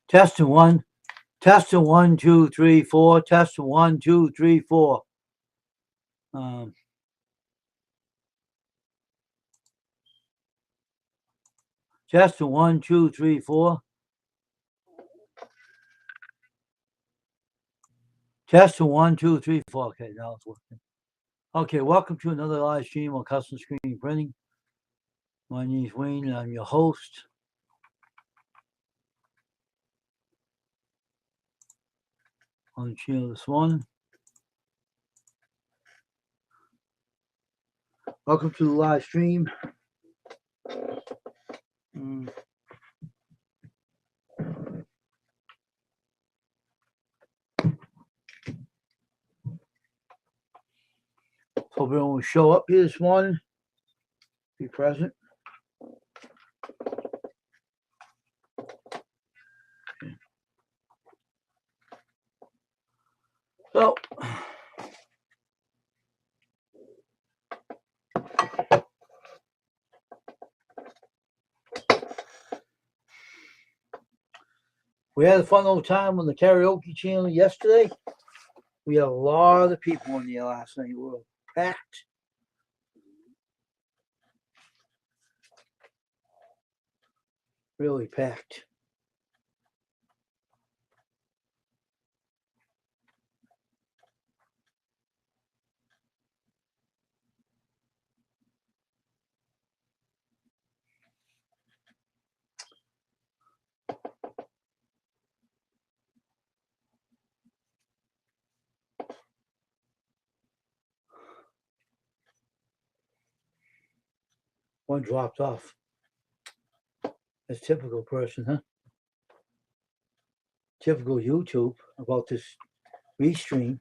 Testing one. Testing 1, 2, 3, 4. Testing 1, 2, 3, 4. Um, testing 1, 2, 3, 4. Testing 1, 2, 3, 4. Okay, now it's working. Okay, welcome to another live stream on custom screen printing. My name is Wayne, and I'm your host. On the channel this morning. Welcome to the live stream. Hope everyone will show up here this morning. Be present. Okay. So, we had a fun old time on the karaoke channel yesterday. We had a lot of people in there last night. We were packed. Really packed. One dropped off. That's typical person, huh? Typical YouTube about this restream.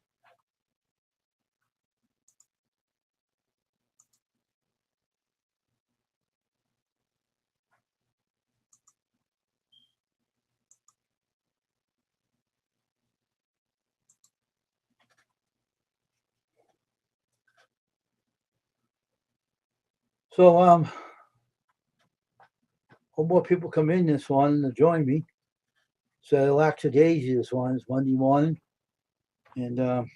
So, hope more people come in this one to join me. So, lackadaisy this one is Monday morning. And,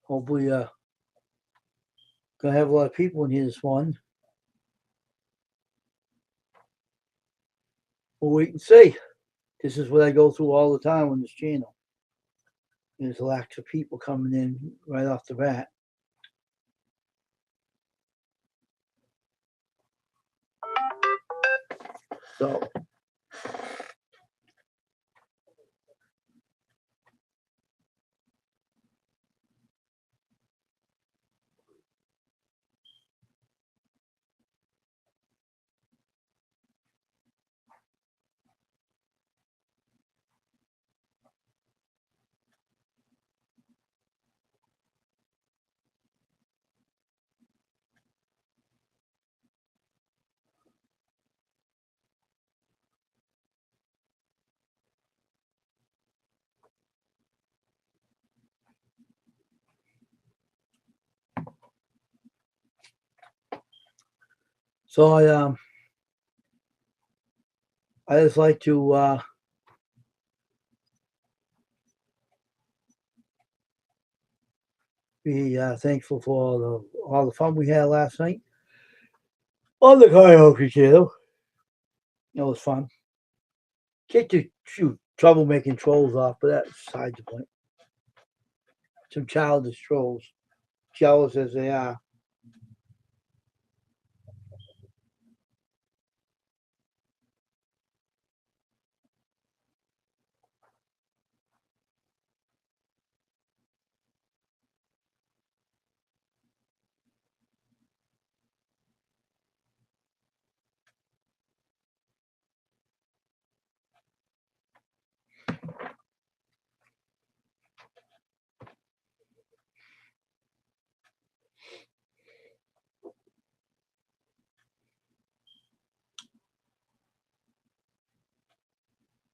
hopefully, gonna have a lot of people in here this morning. We'll wait and see. This is what I go through all the time on this channel. There's lots of people coming in right off the bat. So, I just like to be thankful for all the fun we had last night on the karaoke channel. It was fun. Get to trouble making trolls off, but that's beside the point. Some childish trolls, jealous as they are.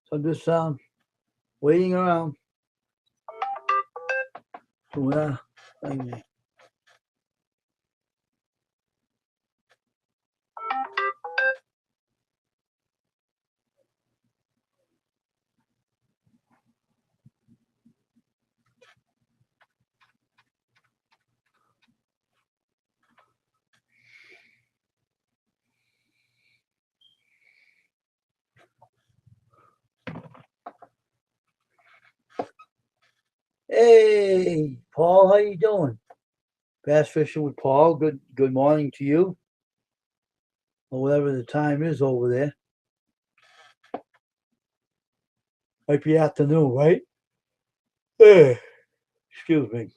So I'm just waiting around. So, anyway. Hey, Paul, how you doing? Bass fishing with Paul. Good morning to you, or whatever the time is over there. Might be afternoon, right? Excuse me.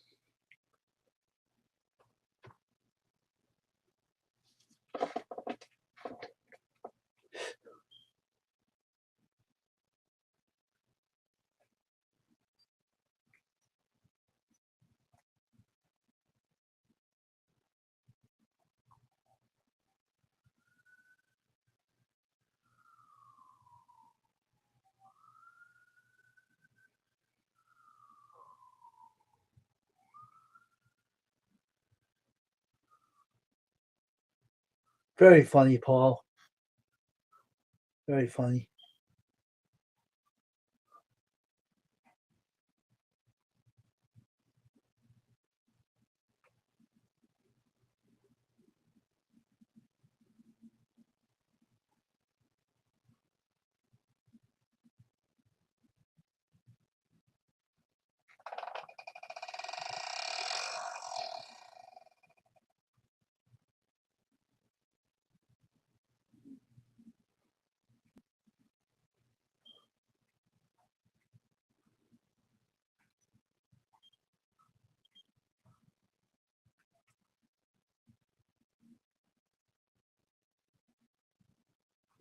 Very funny, Paul. Very funny.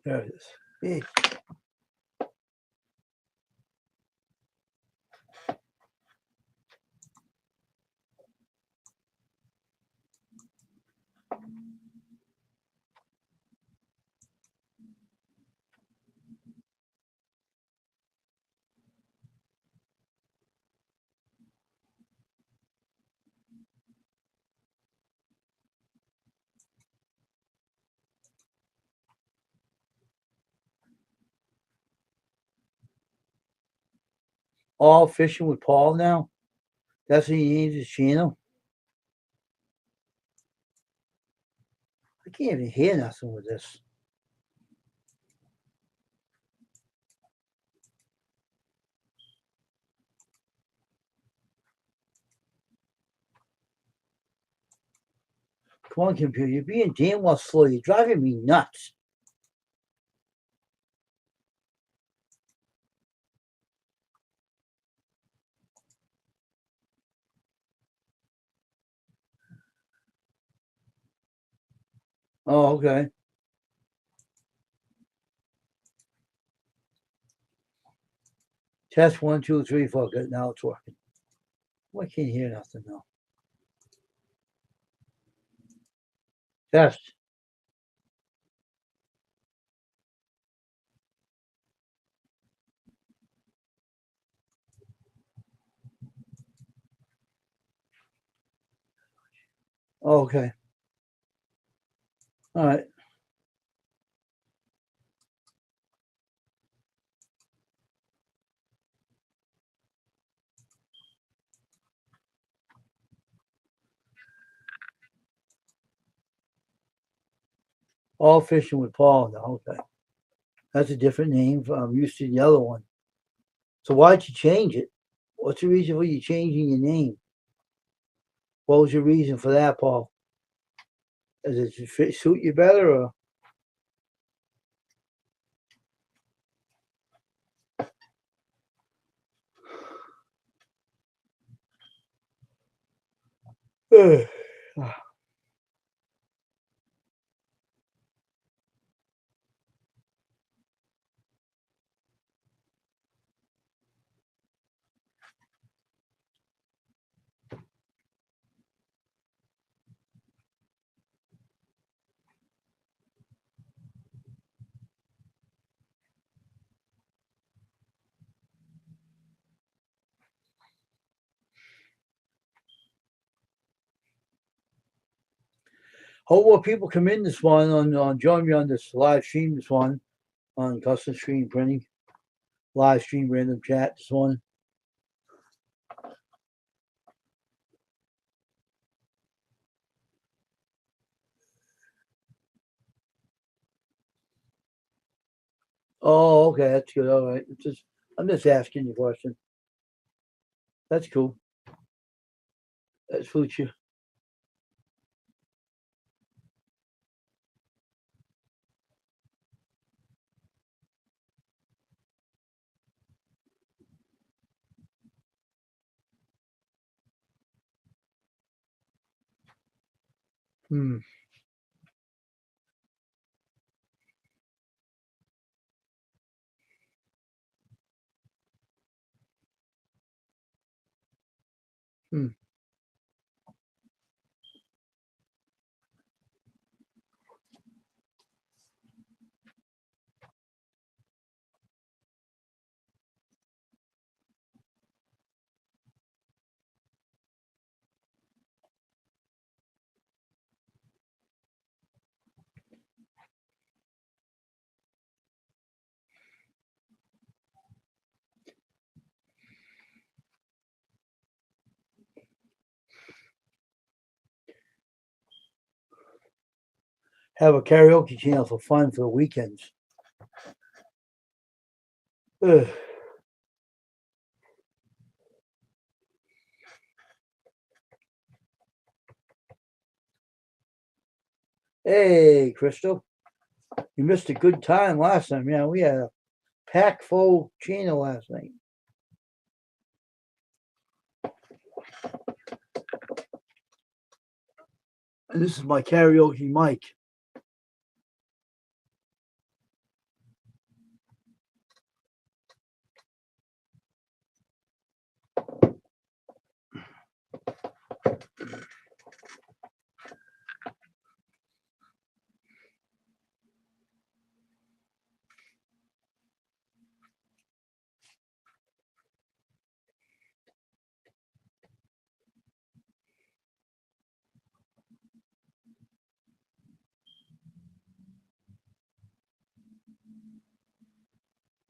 There it is. Hey. All fishing with Paul now. That's what he names his channel. I can't even hear nothing with this. Come on, computer. You're being damn well slow. You're driving me nuts. Oh, okay. Test 1, 2, 3, 4. Good. Now it's working. Well, I can't hear nothing now. Test. Oh, okay. All right. All fishing with Paul now. Okay. That's a different name. I'm used to the other one. So why'd you change it? What's the reason for you changing your name? What was your reason for that, Paul? Does it suit you better, or? Hope more people come in this one on join me on this live stream this one on custom screen printing. Live stream random chat this one. Oh, okay, that's good. All right. I'm just asking you a question. That's cool. That's future. Hmm. Hmm. Have a karaoke channel for fun for the weekends. Ugh. Hey, Crystal. You missed a good time last time. Yeah, we had a pack full channel last night. And this is my karaoke mic.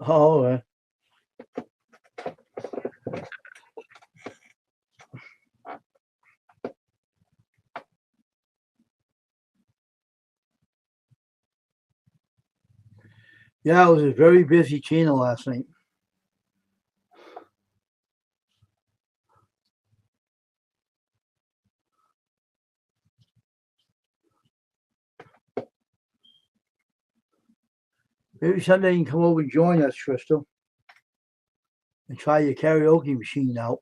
Oh, okay. Yeah, it was a very busy channel last night. Maybe someday you can come over and join us, Crystal, and try your karaoke machine out.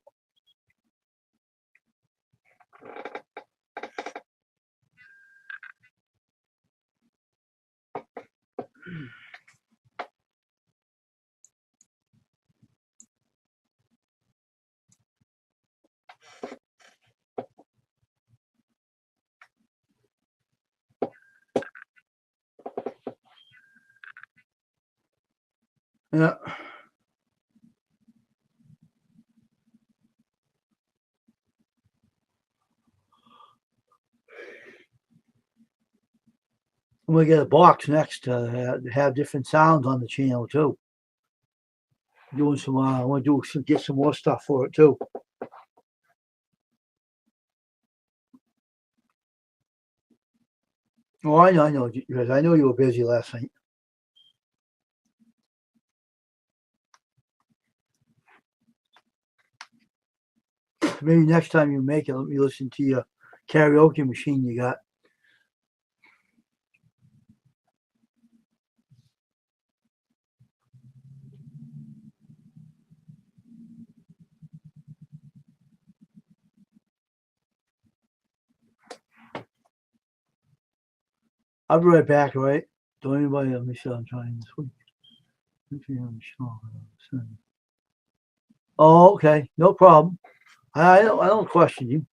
Yeah. I'm gonna get a box next to have different sounds on the channel too. Doing some, I want to get some more stuff for it too. Oh, I know, because I know you were busy last night. Maybe next time you make it, let me listen to your karaoke machine you got. I'll be right back, all right? Don't anybody let me see I'm trying this week. Oh, okay. No problem. I don't question you.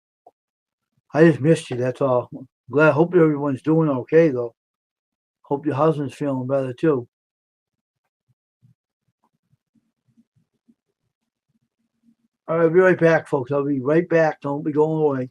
I just missed you, that's all. Glad hope everyone's doing okay though. Hope your husband's feeling better too. All right, I'll be right back, folks. I'll be right back. Don't be going away.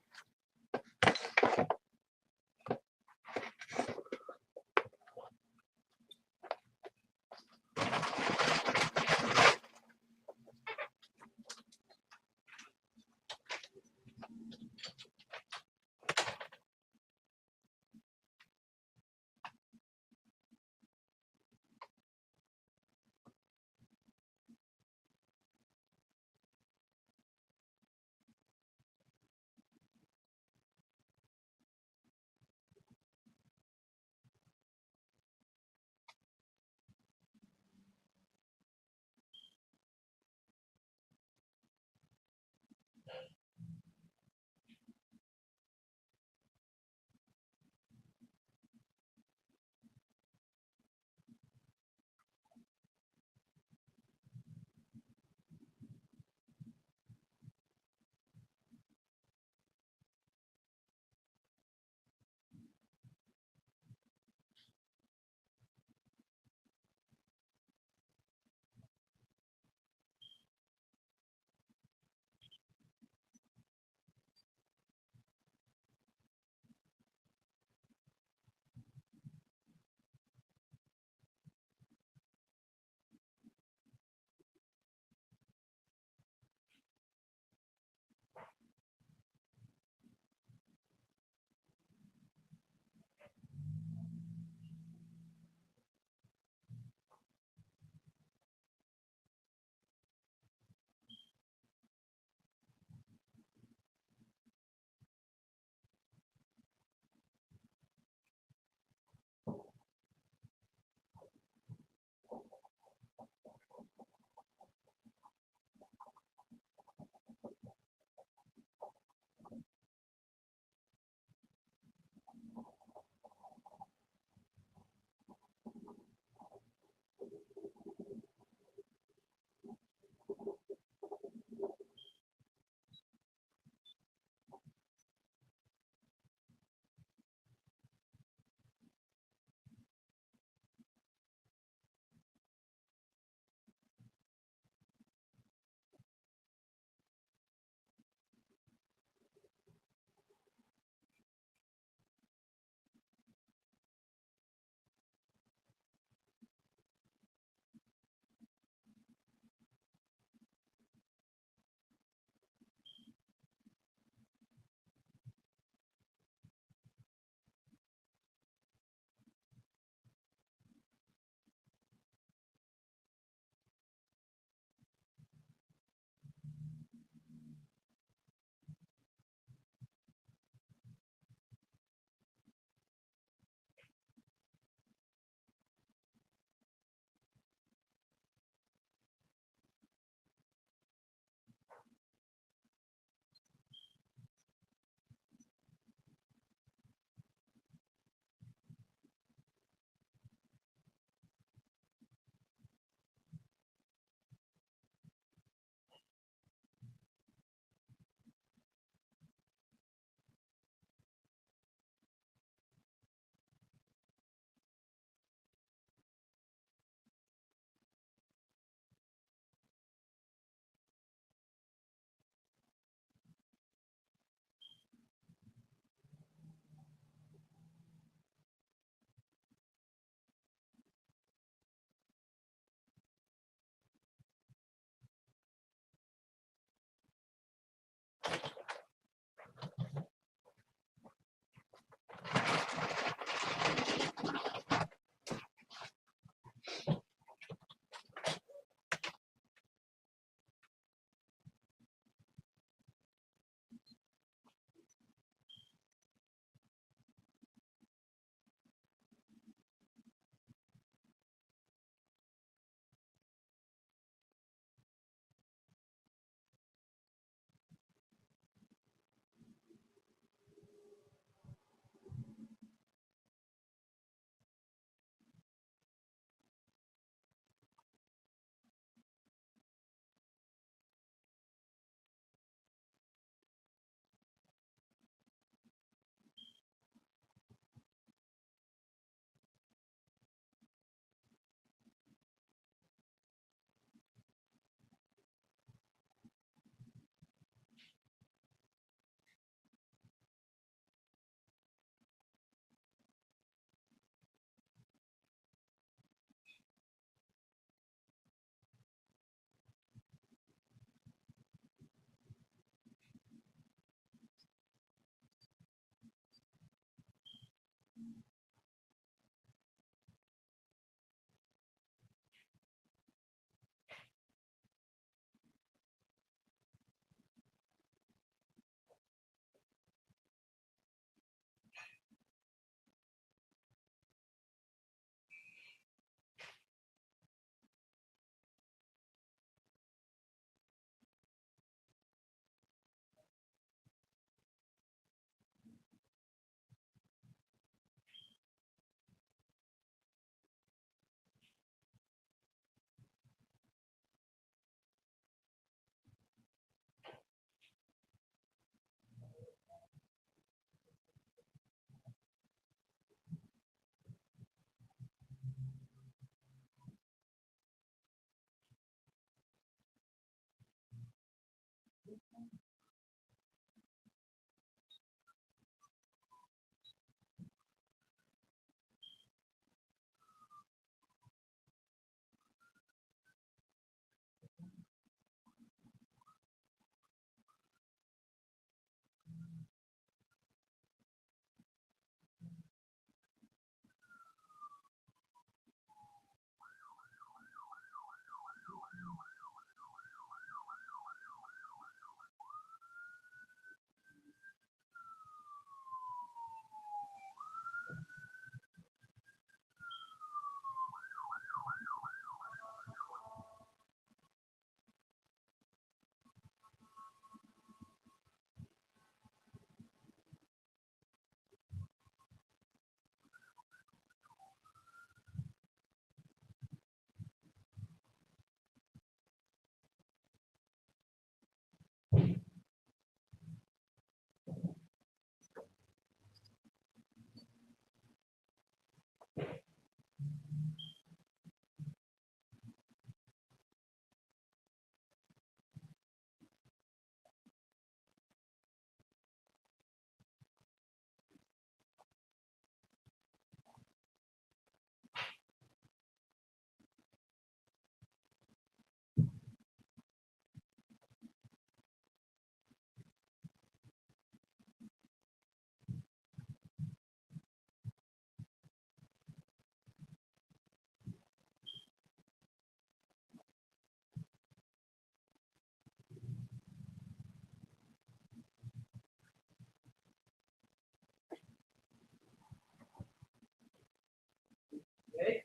Okay.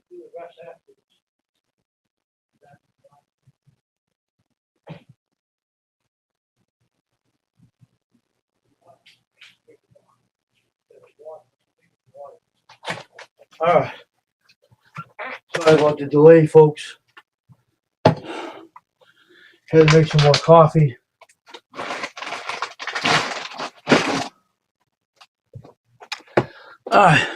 Do the rest afterwards. All right. Sorry about the delay, folks. Had to make some more coffee. All right.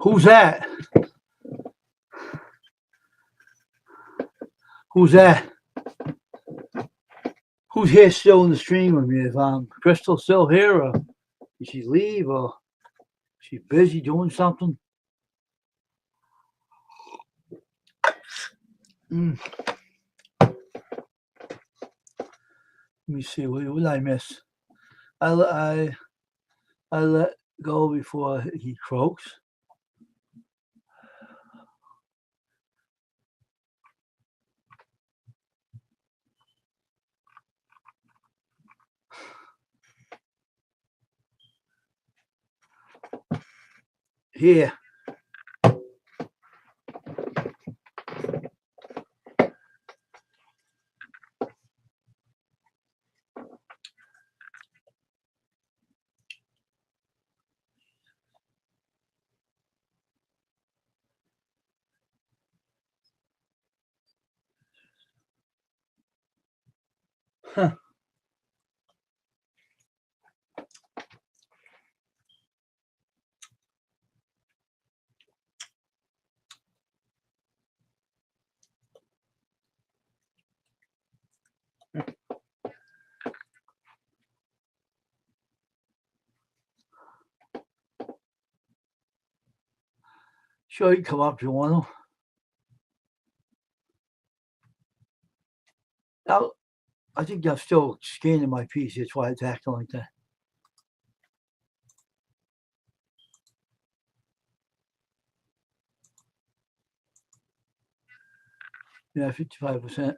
Who's that? Who's that? Who's here still in the stream with me? Is Crystal still here, or did she leave, or she busy doing something? Let me see. What did I miss? I let go before he croaks. Here. Huh. Sure, you can come up if you want to. Now, I think I'm still scanning my PC. That's why it's acting like that. Yeah, 55%.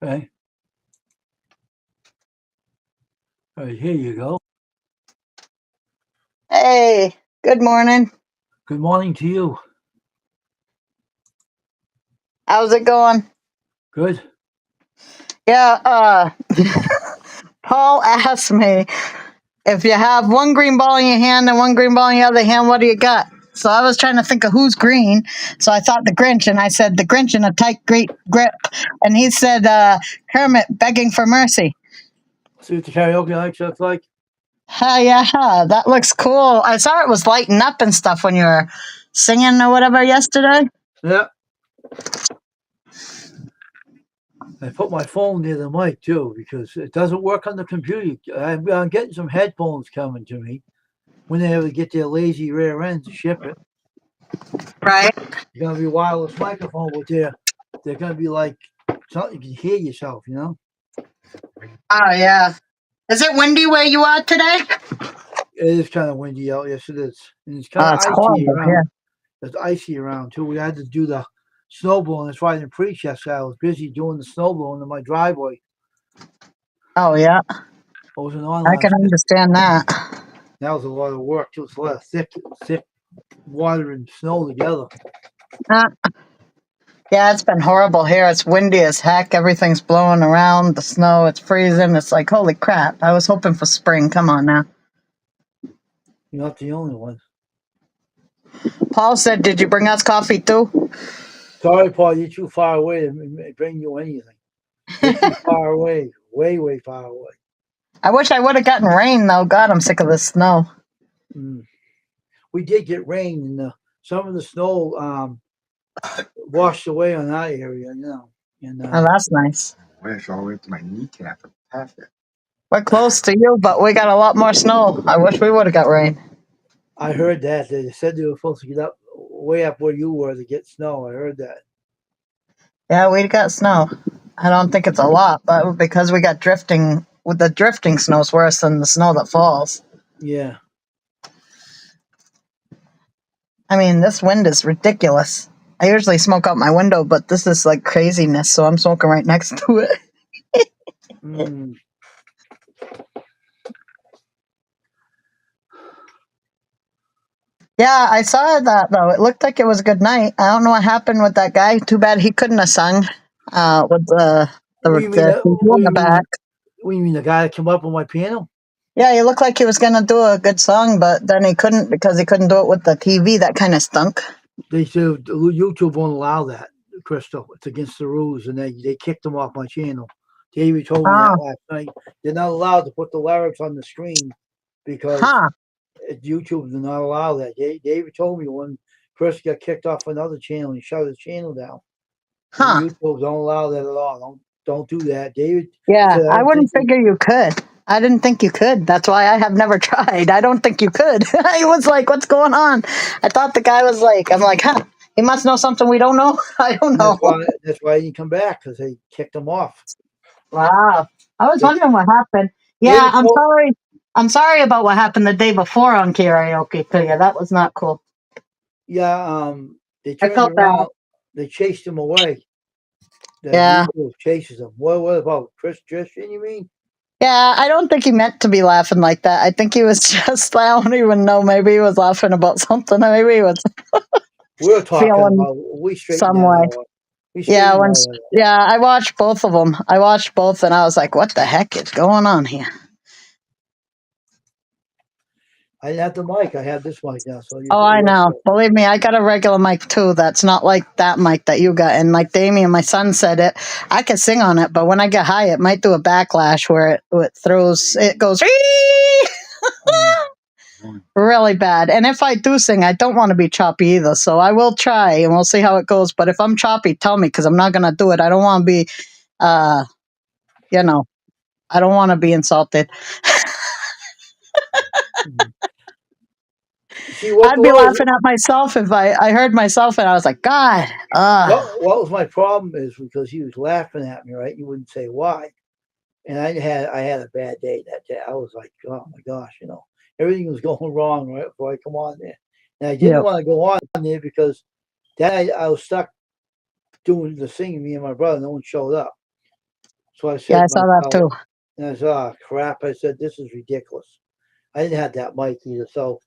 Okay. All right, here you go. Hey, good morning. Good morning to you. How's it going? Good. Yeah, Paul asked me if you have one green ball in your hand and one green ball in your other hand, what do you got? So I was trying to think of who's green. So I thought the Grinch, and I said the Grinch in a tight, great grip. And he said Kermit begging for mercy. See what the karaoke night looks like? Yeah, that looks cool. I saw it was lighting up and stuff when you were singing or whatever yesterday. Yeah. I put my phone near the mic too because it doesn't work on the computer. I'm getting some headphones coming to me when they ever get their lazy rear ends to ship it. Right. They're gonna be wireless microphone, but they're gonna be like something you can hear yourself. Oh, yeah. Is it windy where you are today? It is kind of windy out. Yes, it is, and it's kind Oh, of it's icy horrible here. around. It's icy around too. We had to do the snow blowing. That's why I didn't preach yesterday. I was busy doing the snow blowing in my driveway. Oh, yeah. I wasn't on I can last night. understand that. That was a lot of work too. It's a lot of thick water and snow together. Uh, yeah, it's been horrible here. It's windy as heck. Everything's blowing around. The snow, it's freezing. It's like, holy crap. I was hoping for spring. Come on now. You're not the only one. Paul said, did you bring us coffee too? Sorry, Paul. You're too far away to bring you anything. You're too far away. Way far away. I wish I would have gotten rain, though. God, I'm sick of this snow. Mm. We did get rain, and some of the snow washed away on our area. And Oh, that's nice. Wish all the way to my kneecap and past it. We're close to you, but we got a lot more snow. I wish we would have got rain. I heard that they said they were supposed to get up way up where you were to get snow. I heard that. Yeah, we got snow. I don't think it's a lot, but because we got drifting, with the drifting snow's worse than the snow that falls. Yeah. I mean, this wind is ridiculous. I usually smoke out my window, but this is like craziness, so I'm smoking right next to it. Mm. Yeah, I saw that though. It looked like it was a good night. I don't know what happened with that guy. Too bad he couldn't have sung with What do you mean? the TV What on do the you back. mean? What do you mean? The guy that came up on my piano? Yeah, he looked like he was gonna do a good song, but then he couldn't because he couldn't do it with the TV. That kind of stunk. They said YouTube won't allow that, Crystal. It's against the rules, and they kicked him off my channel. David told me that Oh, last night. They're not allowed to put the lyrics on the screen because huh, YouTube does not allow that. David told me when Chris got kicked off another channel, he shut his channel down. huh. YouTube don't allow that at all. Don't do that. David Yeah, said I I don't think wouldn't figure you could. I didn't think you could. That's why I have never tried. I don't think you could. I was like, what's going on? I thought the guy was like, I'm like, huh, he must know something we don't know. I don't know. that's why he didn't come back because they kicked him off. Wow. I was They, wondering what happened. Yeah, David I'm told sorry. I'm sorry about what happened the day before on karaoke to you. That was not cool. yeah, they I turned felt bad. around, they chased him away. The Yeah. YouTube chases him. What about Chris Tristan, you mean? Yeah, I don't think he meant to be laughing like that. I think he was just, I don't even know. Maybe he was laughing about something. Maybe he was We're talking feeling about we straightened some that way. out. We Yeah, straightened all that out. yeah, I watched both of them. I watched both, and I was like, "What the heck is going on here?" I didn't have the mic. I have this mic now, so Oh, I you're know. set. Believe me, I got a regular mic too. That's not like that mic that you got. And like Damien, my son said it. I could sing on it, but when I get high, it might do a backlash where it throws. It goes Mm. really bad. And if I do sing, I don't want to be choppy either. So I will try, and we'll see how it goes. But if I'm choppy, tell me because I'm not gonna do it. I don't want to be, uh, you know, I don't want to be insulted. Mm. See what I'd the be Lord. laughing at myself if I heard myself and I was like, God, What was my problem is because he was laughing at me, right? You wouldn't say why. And I had a bad day that day. I was like, oh my gosh, everything was going wrong right before I come on there. And I didn't yeah. want to go on there because I was stuck doing the singing, me and my brother, no one showed up. So I Yeah, said I to saw that myself, too. and I said, "Oh crap!" I said, "This is ridiculous." I didn't have that mic either, so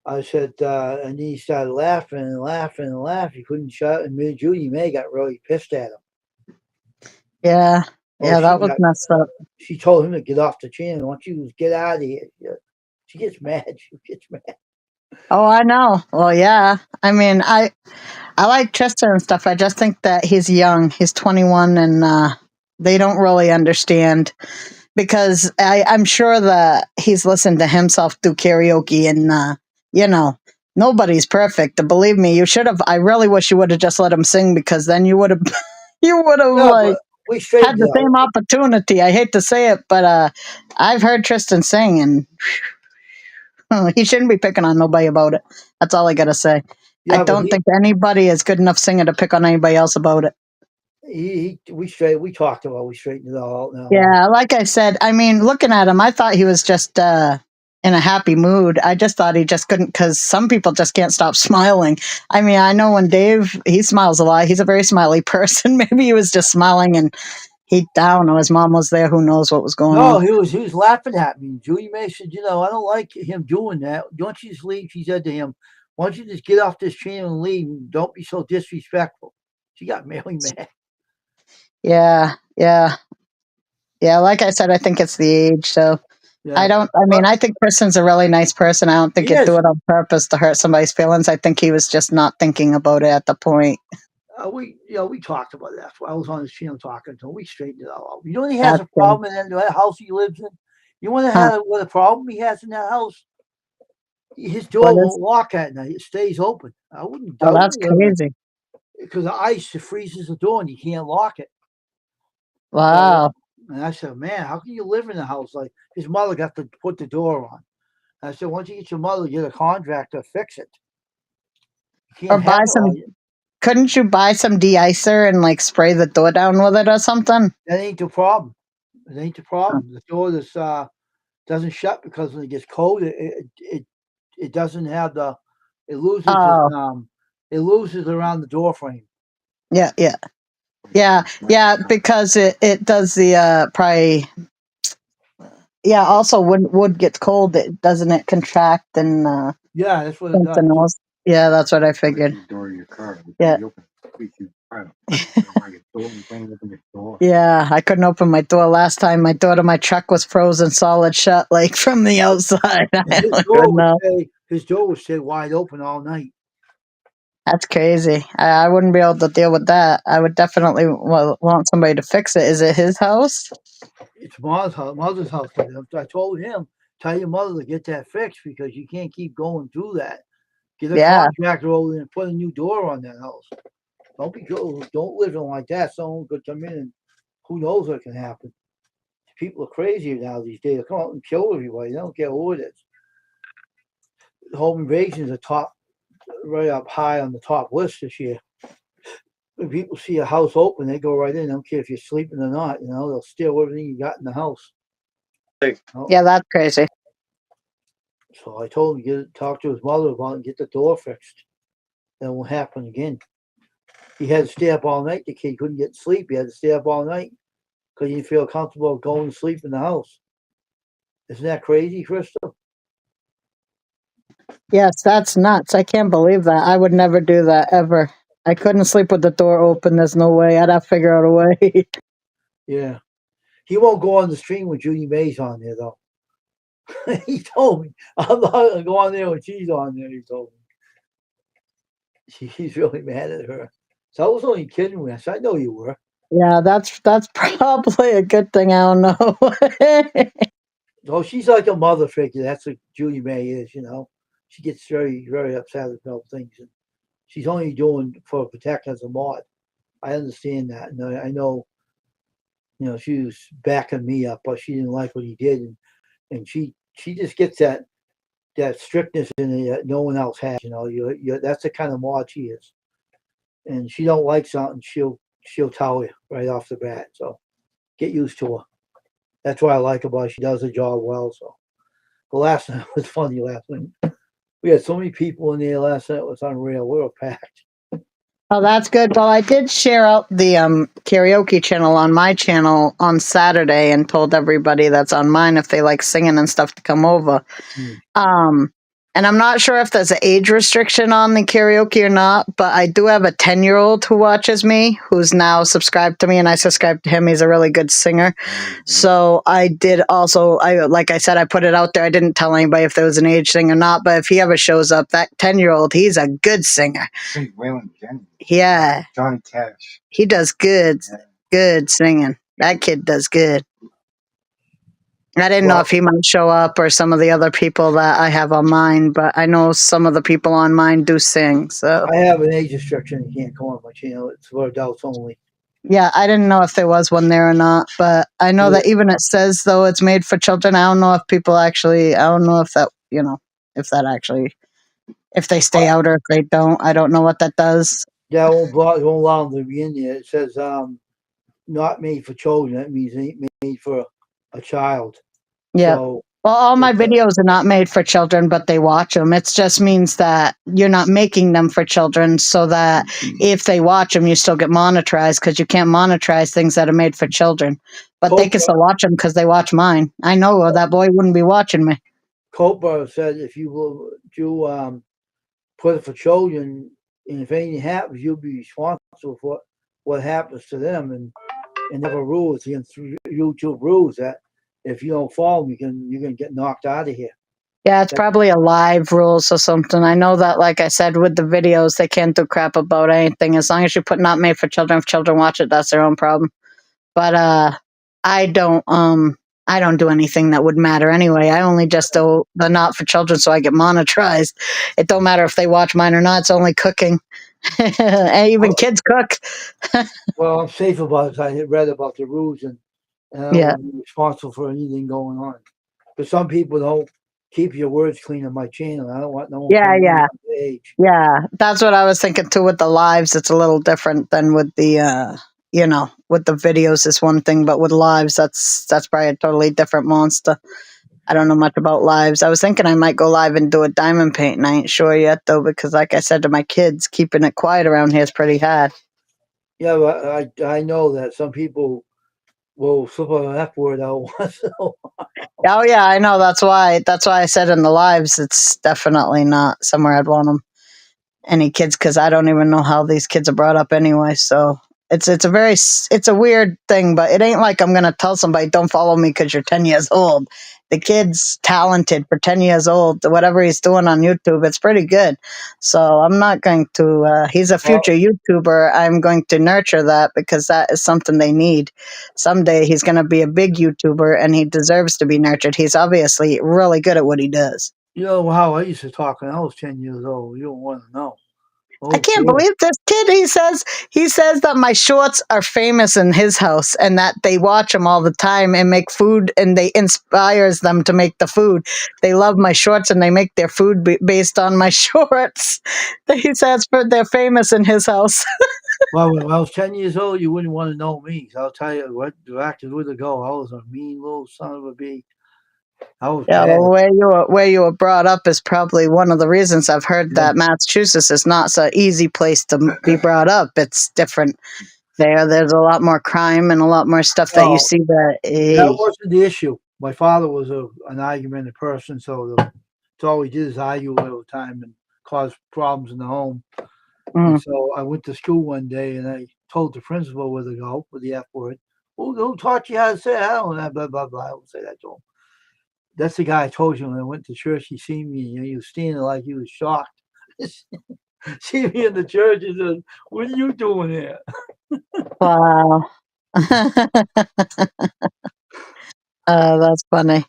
I said, and he started laughing and laughing and laughing. He couldn't shut it. And me, Judy May got really pissed at him. Yeah, Oh, yeah, that was messed up. she told him to get off the channel. Why don't you get out of here? Yeah. She gets mad. She gets mad. Oh, I know. Well, yeah. I mean, I like Tristan and stuff. I just think that he's young. He's 21, and they don't really understand because I'm sure that he's listened to himself do karaoke, and you know, nobody's perfect. Believe me, you should have. I really wish you would have just let him sing because then you would have, you would have Yeah, like but we had straightened the it out. same opportunity. I hate to say it, but I've heard Tristan sing, and he shouldn't be picking on nobody about it. That's all I gotta say. I Yeah, but don't think anybody is good enough singer to pick on anybody else about it. we talked about it, we straightened it all out now. Yeah, like I said, I mean, looking at him, I thought he was just in a happy mood. I just thought he just couldn't because some people just can't stop smiling. I mean, I know when Dave, he smiles a lot. He's a very smiley person. Maybe he was just smiling and he down or his mom was there. Who knows what was going No, on? he was laughing at me. Julie May said, I don't like him doing that. Don't you just leave? She said to him, why don't you just get off this channel and leave? And don't be so disrespectful. She got really mad. Yeah, yeah, yeah. Like I said, I think it's the age. So I Yeah. don't, I mean, But I think Kristen's a really nice person. I don't think he he'd do has it on purpose to hurt somebody's feelings. I think he was just not thinking about it at the point. we talked about that. I was on his channel talking to him. We straightened it all out. You know he has That's a problem in that house he lives in? You want to huh. have what a problem he has in that house? His What door is? won't lock at night. It stays open. I wouldn't Oh, doubt that's live in it crazy. because the ice freezes the door and you can't lock it. So, Wow. and I said, man, how can you live in a house like his mother got to put the door on? And I said, once you get your mother, get a contractor, fix it. You Or can't have buy it all. some. Couldn't you buy some de-icer and like spray the door down with it or something? That ain't the problem. It ain't the Huh. problem. The door doesn't shut because when it gets cold, it doesn't have it loses its Oh, it loses around the door frame. yeah, yeah, yeah, yeah. Because it does the probably. Yeah. Also, when wood gets cold, it doesn't it contract and Yeah, that's what it something does. else. Yeah, that's what I figured. The door of your car. Yeah. You open it, squeeze you try to open your door. You can't open your door. Yeah, I couldn't open my door last time. My door to my truck was frozen solid shut, like from the outside. I And don't even know. his door would stay wide open all night. That's crazy. I wouldn't be able to deal with that. I would definitely want somebody to fix it. Is it his house? It's mother's house. I told him, tell your mother to get that fixed because you can't keep going through that. Get a Yeah. contractor over there and put a new door on that house. Don't live in like that. Someone could come in and who knows what can happen. People are crazy now these days. They come out and kill everybody. They don't care who it is. Home invasions are top right up high on the top list this year. When people see a house open, they go right in. They don't care if you're sleeping or not. They'll steal everything you got in the house. Yeah, that's crazy. So I told him to talk to his mother about it and get the door fixed. That won't happen again. He had to stay up all night. The kid couldn't get sleep. He had to stay up all night because he didn't feel comfortable going to sleep in the house. Isn't that crazy, Crystal? Yes, that's nuts. I can't believe that. I would never do that ever. I couldn't sleep with the door open. There's no way. I'd have to figure out a way. Yeah. He won't go on the stream with Judy Mays on there, though. He told me, I'm not going to go on there when she's on there, he told me. He's really mad at her. So I was only kidding with us. I know you were. Yeah, that's probably a good thing. I don't know. Oh, she's like a mother figure. That's what Julie May is. She gets very, very upset about things. And she's only doing for protect as a mod. I understand that. And I know, she was backing me up, but she didn't like what he did. And she just gets that strictness in it that no one else has. That's the kind of mod she is. And she don't like something, she'll tell you right off the bat. So get used to her. That's what I like about her. She does her job well. So the last night was funny. Last night we had so many people in there. Last night it was unreal. We were packed. Oh, that's good. Well, I did share out the karaoke channel on my channel on Saturday and told everybody that's on mine if they like singing and stuff to come over. Hmm. Um, and I'm not sure if there's an age restriction on the karaoke or not, but I do have a 10-year-old who watches me, who's now subscribed to me, and I subscribe to him. He's a really good singer. So I did also, like I said, I put it out there. I didn't tell anybody if there was an age thing or not, but if he ever shows up, that 10-year-old, he's a good singer. Hey, Waylon Jennings. Yeah, Johnny Cash. he does good, Yeah. good singing. That kid does good. I didn't know Well, if he might show up or some of the other people that I have on mine, but I know some of the people on mine do sing. So I have an age restriction. You can't come on my channel. It's for adults only. yeah, I didn't know if there was one there or not, but I know that even it says though it's made for children. I don't know if people actually. I don't know if that if that actually if they stay out or if they don't. I don't know what that does. Yeah, it won't allow them to be in there. It says not made for children. That means it ain't made for a child. Yeah. So Well, all my it's videos are not made for children, but they watch them. It just means that you're not making them for children so that if they watch them, you still get monetized because you can't monetize things that are made for children. But they can still watch them because they watch mine. I know that boy wouldn't be watching me. Copa said if you will do put it for children, and if anything happens, you'll be responsible for what happens to them. And never rules against YouTube rules that if you don't follow them, you're gonna get knocked out of here. Yeah, it's probably a live rules or something. I know that, like I said, with the videos, they can't do crap about anything. As long as you put not made for children, if children watch it, that's their own problem. But I don't do anything that would matter anyway. I only just do the not for children so I get monetized. It don't matter if they watch mine or not. It's only cooking. And even kids cook. Well, I'm safe about it. I read about the rules, and I Yeah. won't be responsible for anything going on. But some people don't keep your words clean on my channel. I don't want no one Yeah, coming yeah. on the age. Yeah. That's what I was thinking too with the lives. It's a little different than with the with the videos is one thing, but with lives that's probably a totally different monster. I don't know much about lives. I was thinking I might go live and do a diamond paint, and I ain't sure yet though, because like I said to my kids, keeping it quiet around here is pretty hard. Yeah, but I know that some people will slip an F word out once. Oh yeah, I know. That's why I said in the lives, it's definitely not somewhere I'd want them any kids because I don't even know how these kids are brought up anyway. So it's a weird thing, but it ain't like I'm gonna tell somebody don't follow me because you're 10 years old. The kid's talented for 10 years old. Whatever he's doing on YouTube, it's pretty good. So I'm not going to. He's a Well, future YouTuber. I'm going to nurture that because that is something they need. Someday he's going to be a big YouTuber, and he deserves to be nurtured. He's obviously really good at what he does. you know how I used to talk when I was 10 years old. You don't want to know. I can't believe this kid. He says that my shorts are famous in his house and that they watch them all the time and make food and they inspires them to make the food. They love my shorts and they make their food based on my shorts. He says they're famous in his house. Well, when I was 10 years old, you wouldn't want to know me. So I'll tell you what directions where to go. I was a mean little son of a bee. I was Yeah, bad. well, where you were brought up is probably one of the reasons I've heard that Massachusetts is not so easy place to be brought up. It's different there. There's a lot more crime and a lot more stuff that you No, see that. that wasn't the issue. My father was an argumentative person, so that's all he did is argue all the time and cause problems in the home. And so I went to school one day and I told the principal where to go with the F word. Who taught you how to say it? I don't know, blah, blah, blah. I would say that to him. That's the guy I told you when I went to church. He seen me and he was standing like he was shocked. See me in the church and said, "What are you doing here?" Wow. That's funny.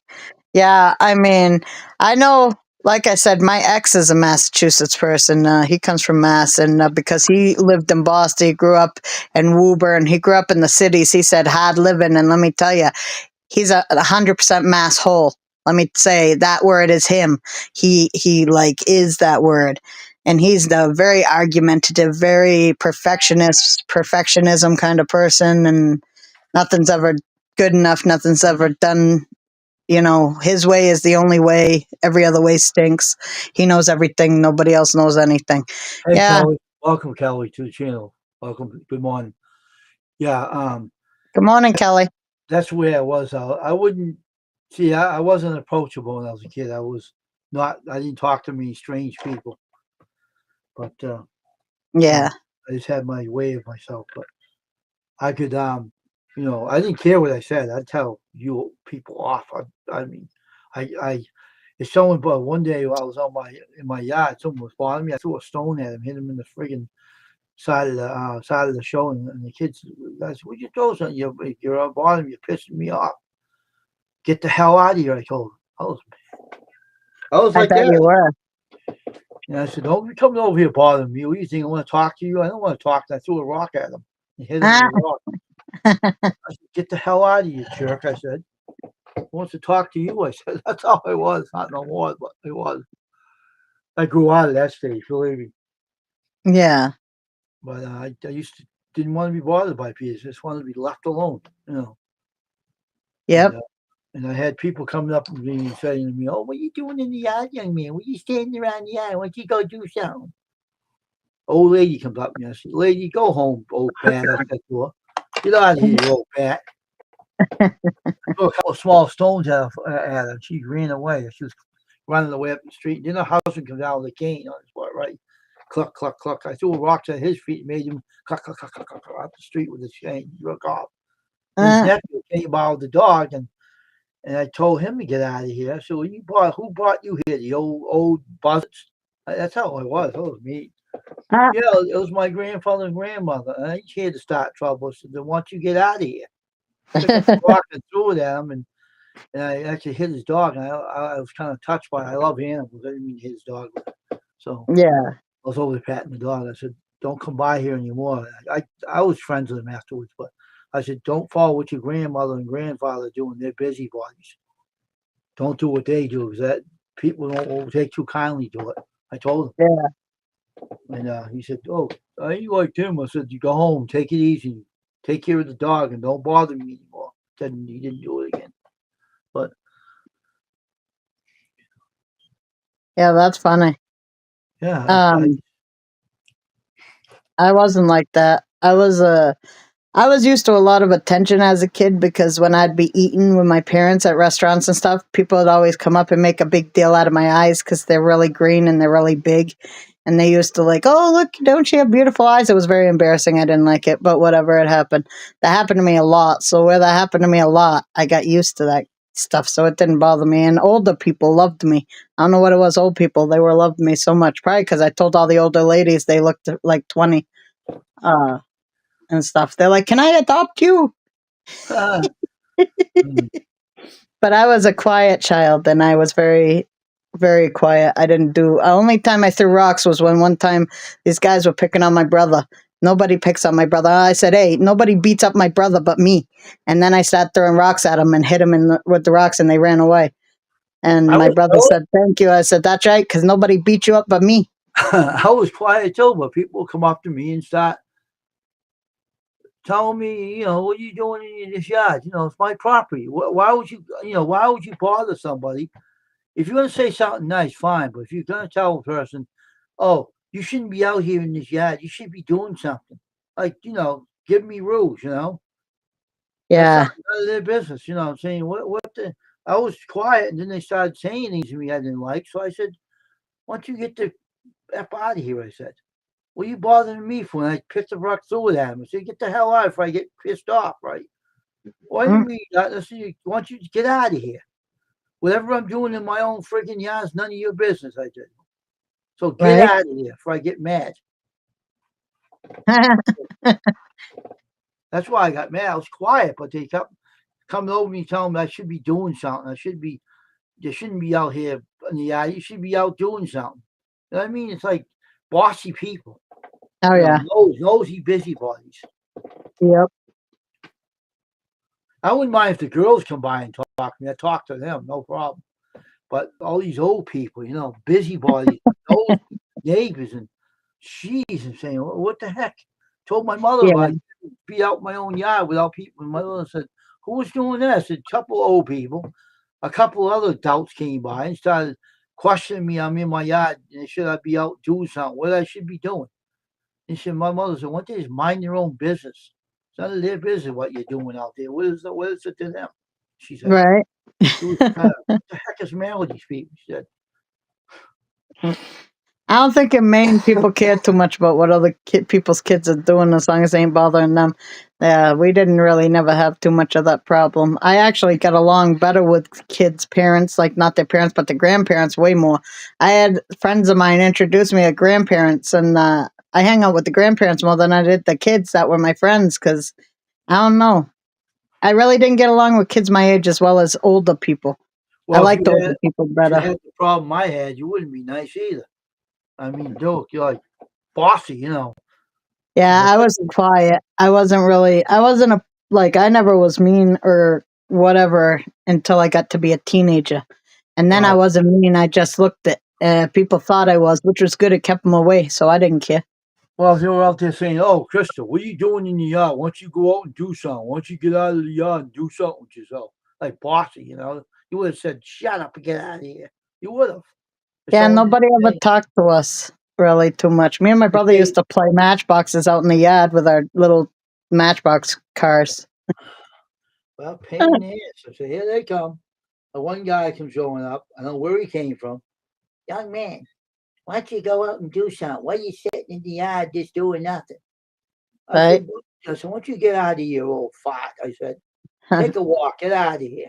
Yeah, I mean, I know, like I said, my ex is a Massachusetts person. He comes from Mass, and because he lived in Boston, he grew up in Woburn, he grew up in the cities. He said hard living, and let me tell you, he's 100% Mass whole. Let me say that word is him. He like is that word, and he's the very argumentative, very perfectionism kind of person, and nothing's ever good enough. Nothing's ever done. His way is the only way. Every other way stinks. He knows everything. Nobody else knows anything. Hey, Yeah. Kelly, Welcome, Kelly, to the channel. Welcome. Good morning. Yeah, Good morning, Kelly. that's where I was. I wouldn't see. I wasn't approachable when I was a kid. I was not. I didn't talk to many strange people, but Yeah. I just had my way of myself. But I could, I didn't care what I said. I'd tell you people off. I mean, I if someone, but one day while I was in my yard, someone was bothering me. I threw a stone at him, hit him in the friggin' side of the show, and the kids, I said, "Would you throw something? You're bothering me. You're pissing me off. Get the hell out of here!" I told him. I was I like bet that. you were. And I said, "Don't be coming over here bothering me. What do you think? I want to talk to you? I don't want to talk." And I threw a rock at him and hit him with a rock. I said, "Get the hell out of here, jerk!" I said, "Who wants to talk to you?" I said, "That's how I was. Not no more, but it was." I grew out of that stage, believe me. Yeah. But I used to didn't want to be bothered by people. Just wanted to be left alone, you know. And, Yep. and I had people coming up to me and saying to me, "Oh, what are you doing in the yard, young man? What are you standing around the yard? Why don't you go do something?" Old lady comes up to me. I said, "Lady, go home, old bat." I said to her, "Get out of here, you old bat." I threw a couple of small stones at her. She ran away. She was running away up the street. Then her husband comes out with a cane on his butt, right? Cluck, cluck, cluck. I threw rocks at his feet and made him cluck, cluck, cluck, cluck, cluck, cluck, up the street with his chain. He broke off. And his Uh, nephew came out with the dog, and I told him to get out of here. I said, "Well, who brought you here? The old buzzards." That's how I was. That was me. uh, Yeah, it was my grandfather and grandmother. And I ain't here to start trouble. I said, "Then why don't you get out of here?" Picked up the rock and threw it at him, and I actually hit his dog. And I was kind of touched by it. I love animals. I didn't mean to hit his dog. So yeah. I was over there patting the dog. I said, "Don't come by here anymore." I was friends with him afterwards, but I said, "Don't follow what your grandmother and grandfather are doing. They're busybodies. Don't do what they do, because that people won't take too kindly to it." I told him. Yeah. And he said, "Oh, I ain't like him." I said, "You go home, take it easy, take care of the dog, and don't bother me anymore." Then he didn't do it again. But Yeah, that's funny. yeah, Um, I wasn't like that. I was used to a lot of attention as a kid because when I'd be eating with my parents at restaurants and stuff, people would always come up and make a big deal out of my eyes because they're really green and they're really big. And they used to like, "Oh, look, don't you have beautiful eyes?" It was very embarrassing. I didn't like it, but whatever, it happened. That happened to me a lot. So where that happened to me a lot, I got used to that stuff. So it didn't bother me. And older people loved me. I don't know what it was. Old people, they were loved me so much. Probably because I told all the older ladies they looked like 20. Uh, and stuff. They're like, "Can I adopt you?" mm, But I was a quiet child and I was very, very quiet. I didn't do, only time I threw rocks was when one time these guys were picking on my brother. Nobody picks on my brother. I said, "Hey, nobody beats up my brother but me." And then I started throwing rocks at them and hit them with the rocks and they ran away. And I my was brother said, "Thank you." I said, "That's right, because nobody beat you up but me." I was quiet too, but people would come up to me and start telling me, "What are you doing in this yard? It's my property. Why would why would you bother somebody? If you're gonna say something nice, fine. But if you're gonna tell a person, oh, you shouldn't be out here in this yard. You should be doing something. Like, give me rules. That's not Yeah. none of their business. I'm saying, what the. I was quiet, and then they started saying things to me I didn't like. So I said, "Why don't you get the f out of here?" I said. "What are you bothering me for?" And I picked the rock through it at him. I said, "Get the hell out if I get pissed off, right? Why do you Mm, mean? I said, "Why don't you get out of here? Whatever I'm doing in my own freaking yard is none of your business." I said. So get right. out of here before I get mad. That's why I got mad. I was quiet, but they kept coming over me telling me I should be doing something. You shouldn't be out here in the yard. You should be out doing something. You know what I mean? It's like bossy people, Oh, yeah. nosy busybodies. Yep. I wouldn't mind if the girls come by and talk to me. I talk to them, no problem. But all these old people, busybodies, those neighbors, and she's and saying, "What the heck?" Told my mother Yeah. about be out in my own yard without people. And my mother said, "Who was doing that?" I said, "A couple of old people." A couple other adults came by and started questioning me. I'm in my yard and should I be out doing something? What I should be doing? And she said, my mother said, why don't they just mind their own business? It's none of their business what you're doing out there. What is it to them? She said. Right. She was kind of, what the heck is the matter with these people? She said, I don't think in Maine people care too much about what other people's kids are doing as long as they ain't bothering them. Yeah, we didn't really never have too much of that problem. I actually got along better with kids' parents, like not their parents, but the grandparents way more. I had friends of mine introduce me to grandparents, and I hang out with the grandparents more than I did the kids that were my friends because I don't know. I really didn't get along with kids my age as well as older people. I well, liked older people if you better. had the problem I had, you wouldn't be nice either. I mean, Doke, you're like bossy, you know. Yeah, I was Especially, quiet. I wasn't like, I never was mean or whatever until I got to be a teenager. And then I right. wasn't mean. I just looked at, people thought I was, which was good. It kept them away. So I didn't care. Well, if they were out there saying, oh, Krista, what are you doing in the yard? Why don't you go out and do something? Why don't you get out of the yard and do something with yourself? Like bossy, you know. You would have said, shut up and get out of here. You would have. If Yeah, someone didn't nobody ever say, talked to us really too much. Me and my if brother used they, to play matchboxes out in the yard with our little matchbox cars. well, pain in the ass. I said, here they come. The one guy comes showing up. I don't know where he came from. Young man, why don't you go out and do something? Why are you sitting in the yard just doing nothing? I Right? said, why don't you get out of here, old fart? I said, take a walk, get out of here.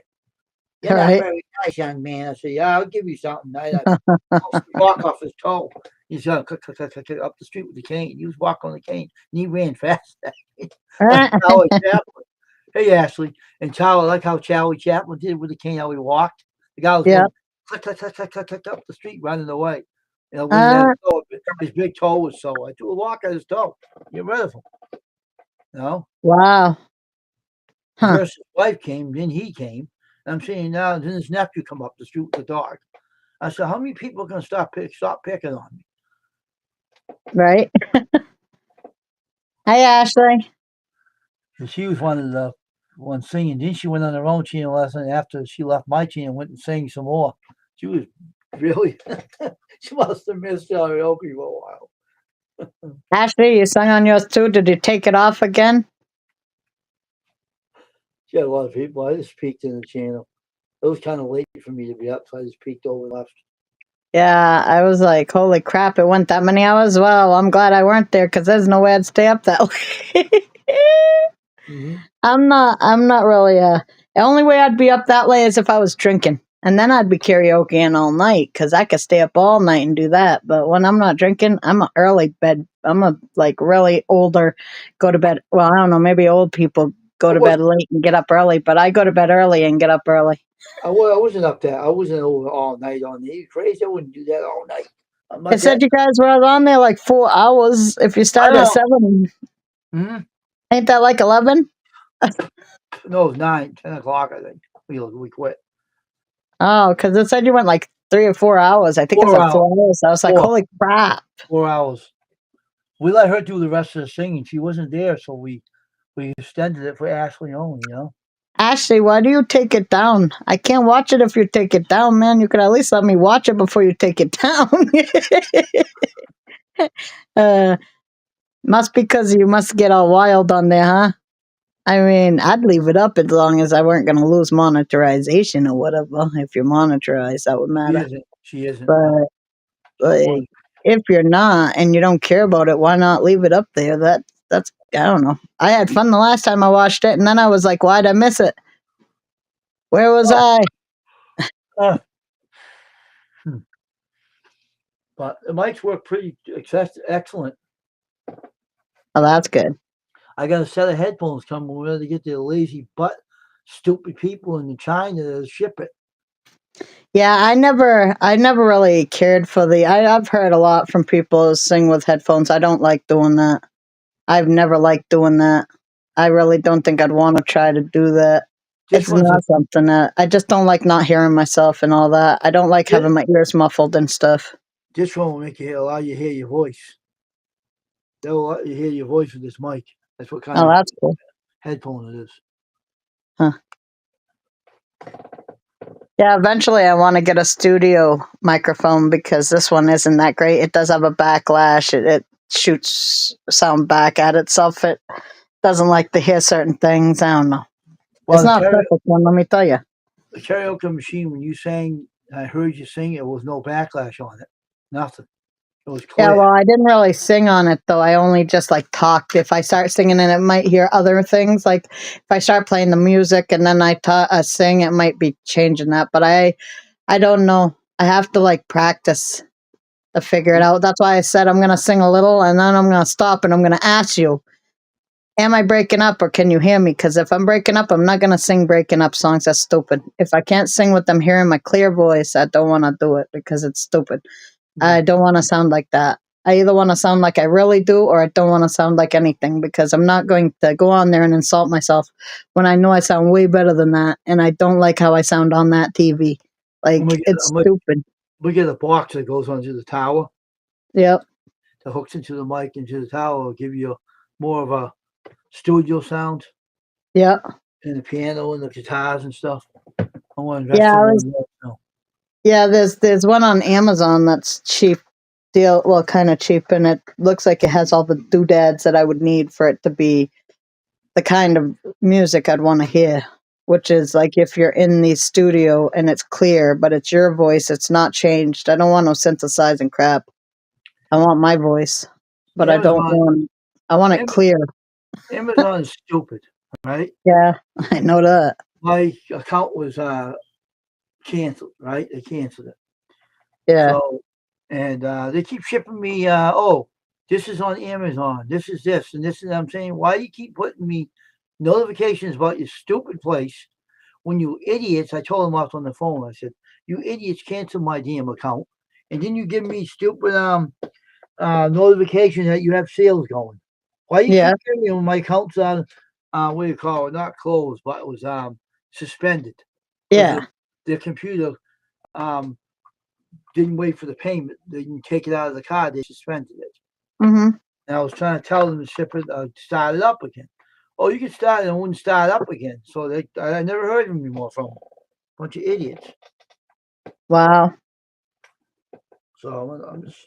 You're not Right? very nice, young man. I said, yeah, I'll give you something. I bounced the rock off his toe. He's up the street with the cane. He was walking on the cane, and he ran fast. Like Charlie Chaplin. Hey, Ashley. And Charlie, like how Charlie Chaplin did with the cane, how he walked. The guy was Yeah. going click up the street running away. You know, when he had Uh, a toe, his big toe was so. I threw a rock at his toe. Get rid of him. You know? wow. Huh. First his wife came, then he came. And I'm saying now, then his nephew come up the street with the dog. I said, how many people are going to stop picking on me? Right? Hey, Ashley. And she was one of the ones singing. Then she went on her own channel lesson after she left my channel and went and sang some more. She was really, she must have missed karaoke for a while. Ashley, you sung on yours too. Did you take it off again? She had a lot of people. I just peeked in the channel. It was kind of late for me to be up, so I just peeked over and left. Yeah, I was like, holy crap, it went that many hours. Well, I'm glad I weren't there because there's no way I'd stay up that late. Mm-hmm. I'm not really, the only way I'd be up that late is if I was drinking. And then I'd be karaokeing all night because I could stay up all night and do that. But when I'm not drinking, I'm an early bed. I'm a like really older, go to bed. Well, I don't know, maybe old people go I to was bed late and get up early, but I go to bed early and get up early. I wasn't up there. I wasn't over all night on there. You crazy? I wouldn't do that all night. I'm It not said that. you guys were on there like 4 hours. If you I start at know. 7, Mm-hmm. ain't that like 11? No, it was 9, 10 o'clock. I think we quit. Oh, because it said you went like 3 or 4 hours. I think it's 4 like hours. 4 hours. I was like, Four. holy crap. 4 hours. We let her do the rest of the singing. She wasn't there, so we extended it for Ashley only. You know. Ashley, why do you take it down? I can't watch it if you take it down, man. You could at least let me watch it before you take it down. uh, must because you must get all wild on there, huh? I mean, I'd leave it up as long as I weren't going to lose monetization or whatever. If you're monetized, that would She matter. isn't. She isn't. No, But she like, was. if you're not and you don't care about it, why not leave it up there? That's I don't know. I had fun the last time I watched it, and then I was like, why'd I miss it? Where was Oh, I? uh, hmm. But the mics work pretty excellent. Oh, that's good. I got a set of headphones coming. We're going to get the lazy butt, stupid people in China to ship it. Yeah, I never really cared for I've heard a lot from people who sing with headphones. I don't like doing that. I've never liked doing that. I really don't think I'd want to try to do that. This It's one's a not something that I just don't like not hearing myself and all that. I don't like this, having my ears muffled and stuff. this one will make you allow you to hear your voice. They'll let you hear your voice with this mic. That's what kind Oh, of that's cool. headphone it is. Huh. Yeah, eventually I want to get a studio microphone because this one isn't that great. It does have a backlash. It shoots sound back at itself. It doesn't like to hear certain things. I don't know. Well, It's not a perfect one, let me tell you. the karaoke machine, when you sang, I heard you sing, it was no backlash on it. Nothing. It was Yeah, clear. well, I didn't really sing on it though. I only just like talked. If I start singing, and it might hear other things. Like if I start playing the music and then I sing, it might be changing that. But I don't know. I have to like practice to figure it out. That's why I said I'm gonna sing a little and then I'm gonna stop and I'm gonna ask you, am I breaking up or can you hear me? Because if I'm breaking up, I'm not gonna sing breaking up songs. That's stupid. If I can't sing with them hearing my clear voice, I don't want to do it because it's stupid. I don't want to sound like that. I either want to sound like I really do or I don't want to sound like anything because I'm not going to go on there and insult myself when I know I sound way better than that and I don't like how I sound on that TV. I'm Like, gonna get, it's I'm gonna, stupid. we get a box that goes onto the tower Yep. that hooks into the mic into the tower. Will give you more of a studio sound Yep. and the piano and the guitars and stuff. I want to invest Yeah, in I one was, of those now. yeah, there's one on Amazon that's cheap deal, well, kind of cheap, and it looks like it has all the doodads that I would need for it to be the kind of music I'd want to hear, which is like if you're in the studio and it's clear, but it's your voice, it's not changed. I don't want no synthesizing crap. I want my voice, but I don't Amazon, want. I want it Am- clear. Amazon is stupid, right? Yeah, I know that. My account was canceled, right? They canceled it. Yeah, So, and they keep shipping me, this is on Amazon. This is this, and this is. I'm saying, why do you keep putting me notifications about your stupid place when you idiots? I told them off on the phone. I said, you idiots, cancel my damn account, and then you give me stupid notification that you have sales going. Why do you yeah, keep giving me when my account's on? What do you call it? Not closed, but it was suspended because yeah. the computer um didn't wait for the payment. They didn't take it out of the card. They suspended it. Hmm. And I was trying to tell them to ship it, start it up again. Oh, you can start it and it wouldn't start up again. So I never heard of them anymore from them. Bunch of idiots. Wow. So I'm just,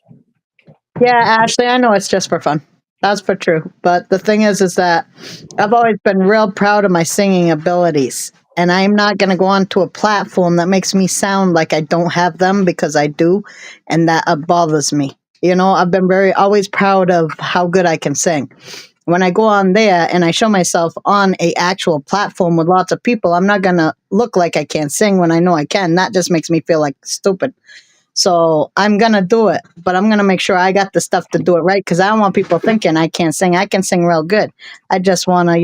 Yeah, Ashley, I know it's just for fun. That's for true. But the thing is that I've always been real proud of my singing abilities. And I'm not going to go onto a platform that makes me sound like I don't have them because I do. And that bothers me. You know, I've been very, always proud of how good I can sing. When I go on there and I show myself on a actual platform with lots of people, I'm not going to look like I can't sing when I know I can. That just makes me feel like stupid. So I'm gonna do it, but I'm gonna make sure I got the stuff to do it right because I don't want people thinking I can't sing. I can sing real good. I just wanna,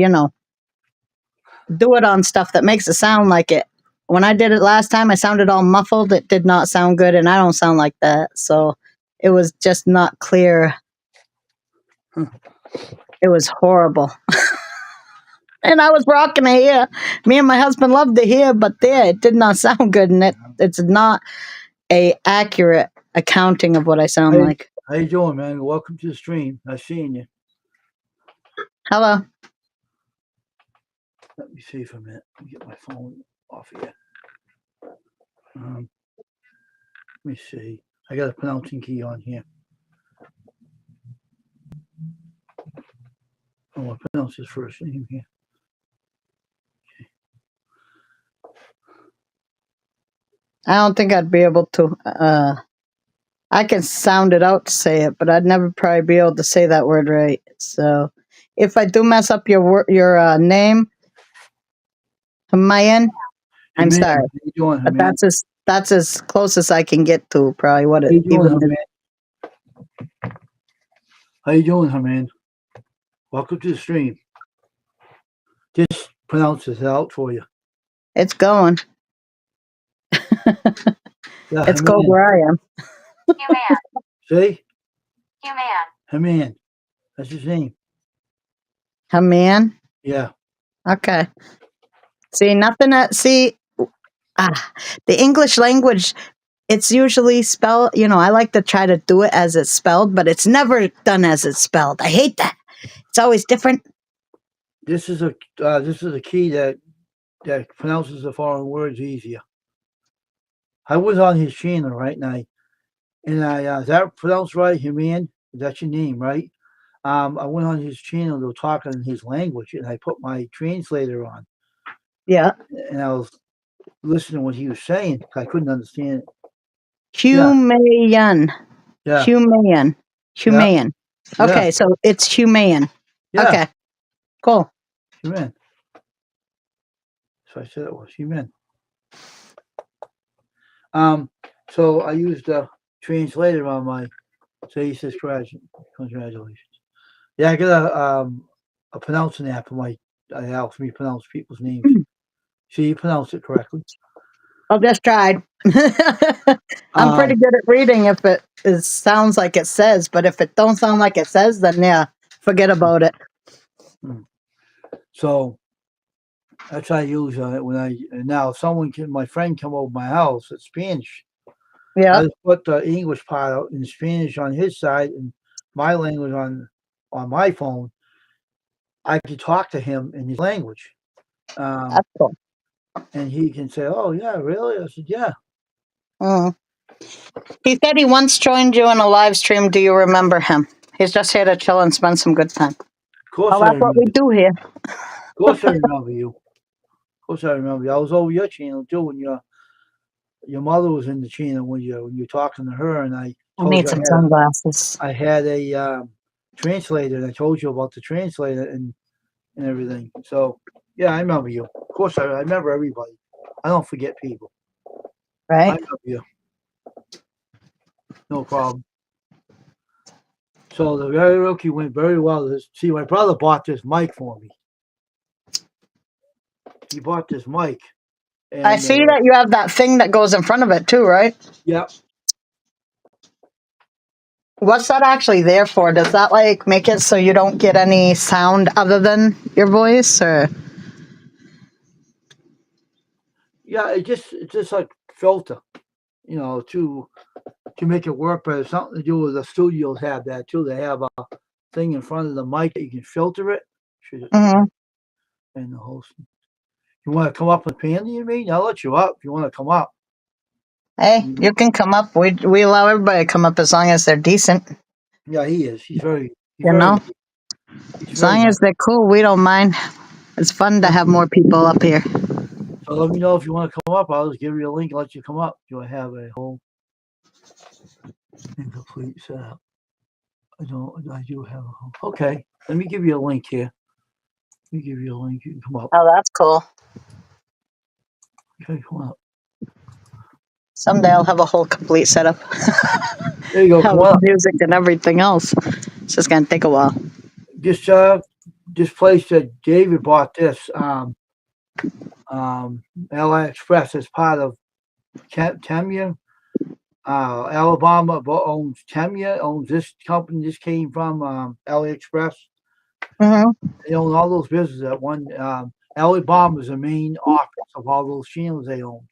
do it on stuff that makes it sound like it. When I did it last time, I sounded all muffled. It did not sound good, and I don't sound like that. So it was just not clear. It was horrible. And I was rocking to hear. Me and my husband loved to hear, but there it did not sound good, and it's not a accurate accounting of what I sound hey, like. how you doing, man? Welcome to the stream. Nice seeing you. Hello. Let me see for a minute. Let me get my phone off here. Let me see. I got a pronouncing key on here. I want to pronounce his first name here. I don't think I'd be able to. I can sound it out to say it, but I'd never probably be able to say that word right. So, if I do mess up your name, Hamayan, Hey I'm man, sorry, how you doing, but man? that's as close as I can get to probably what How it you doing, even is. man? How you doing, man? Welcome to the stream. Just pronounce this out for you. It's going. Yeah, It's cold man. where I am. See? Man. That's his name. Hamayan. Yeah. Okay. See nothing. See, the English language. It's usually spelled. I like to try to do it as it's spelled, but it's never done as it's spelled. I hate that. It's always different. This is a key that pronounces the foreign words easier. I was on his channel, right? And is that pronounced right, man? That's your name, right? I went on his channel. They were talking in his language, and I put my translator on, Yeah. and I was listening to what he was saying. I couldn't understand it. Yeah, Humayan. yeah, Humayan. yeah, Humayan. yeah, Okay, so it's Humayan. yeah. Okay, cool. Human. So I said it was human. Um, so I used a translator on my. So he says, congratulations. Yeah, I got a pronouncing app for my. It helps me pronounce people's names. So you pronounce it correctly. I just tried. I'm pretty Um, good at reading if sounds like it says, but if it don't sound like it says, then yeah, forget about it. so that's what I use on it when I. And now if someone can, my friend come over my house. It's Spanish. I Yeah, just put the English part out in Spanish on his side and my language on my phone. I could talk to him in his language. Um, that's cool. and he can say, "Oh yeah, really?" I said, "Yeah, Mm. He said he once joined you in a live stream. Do you remember him? He's just here to chill and spend some good time. of course Well, I that's what we remember. do here. Of course I remember you. Of course I remember you. I was over your channel too when your mother was in the channel when you were talking to her, and I I told need you some sunglasses. I had a translator, and I told you about the translator and everything. So yeah, I remember you. Of course I remember everybody. I don't forget people. I Right? remember you. No problem. So the karaoke went very well. See, my brother bought this mic for me. He bought this mic, I and see that you have that thing that goes in front of it too, right? yeah, What's that actually there for? Does that like make it so you don't get any sound other than your voice, or? yeah, it's just like filter, to make it work. But it's something to do with the studios have that too. They have a thing in front of the mic that you can filter it. Should Mhm. and the host. You want to come up with Pandy and me? I'll let you up if you want to come up. Hey, you can come up. We allow everybody to come up as long as they're decent. Yeah, he is. He's You know, very he's as very long as nice. they're cool, we don't mind. It's fun to Yeah. have more people up here. So let me know if you want to come up. I'll just give you a link and let you come up. Do I have a whole incomplete setup? I don't. I do have a whole. Okay. Let me give you a link here. Let me give you a link. You can come up. Oh, that's cool. Okay, come up. Someday I'll have a whole complete setup. There you go. Have Come on up. music and everything else. It's just gonna take a while. This this place that David bought this LA Express is part of Temia. Alabama owns Temia, owns this company. This came from LA Express. Hmm. They own all those businesses at one. Alabama is the main office of all those channels they own.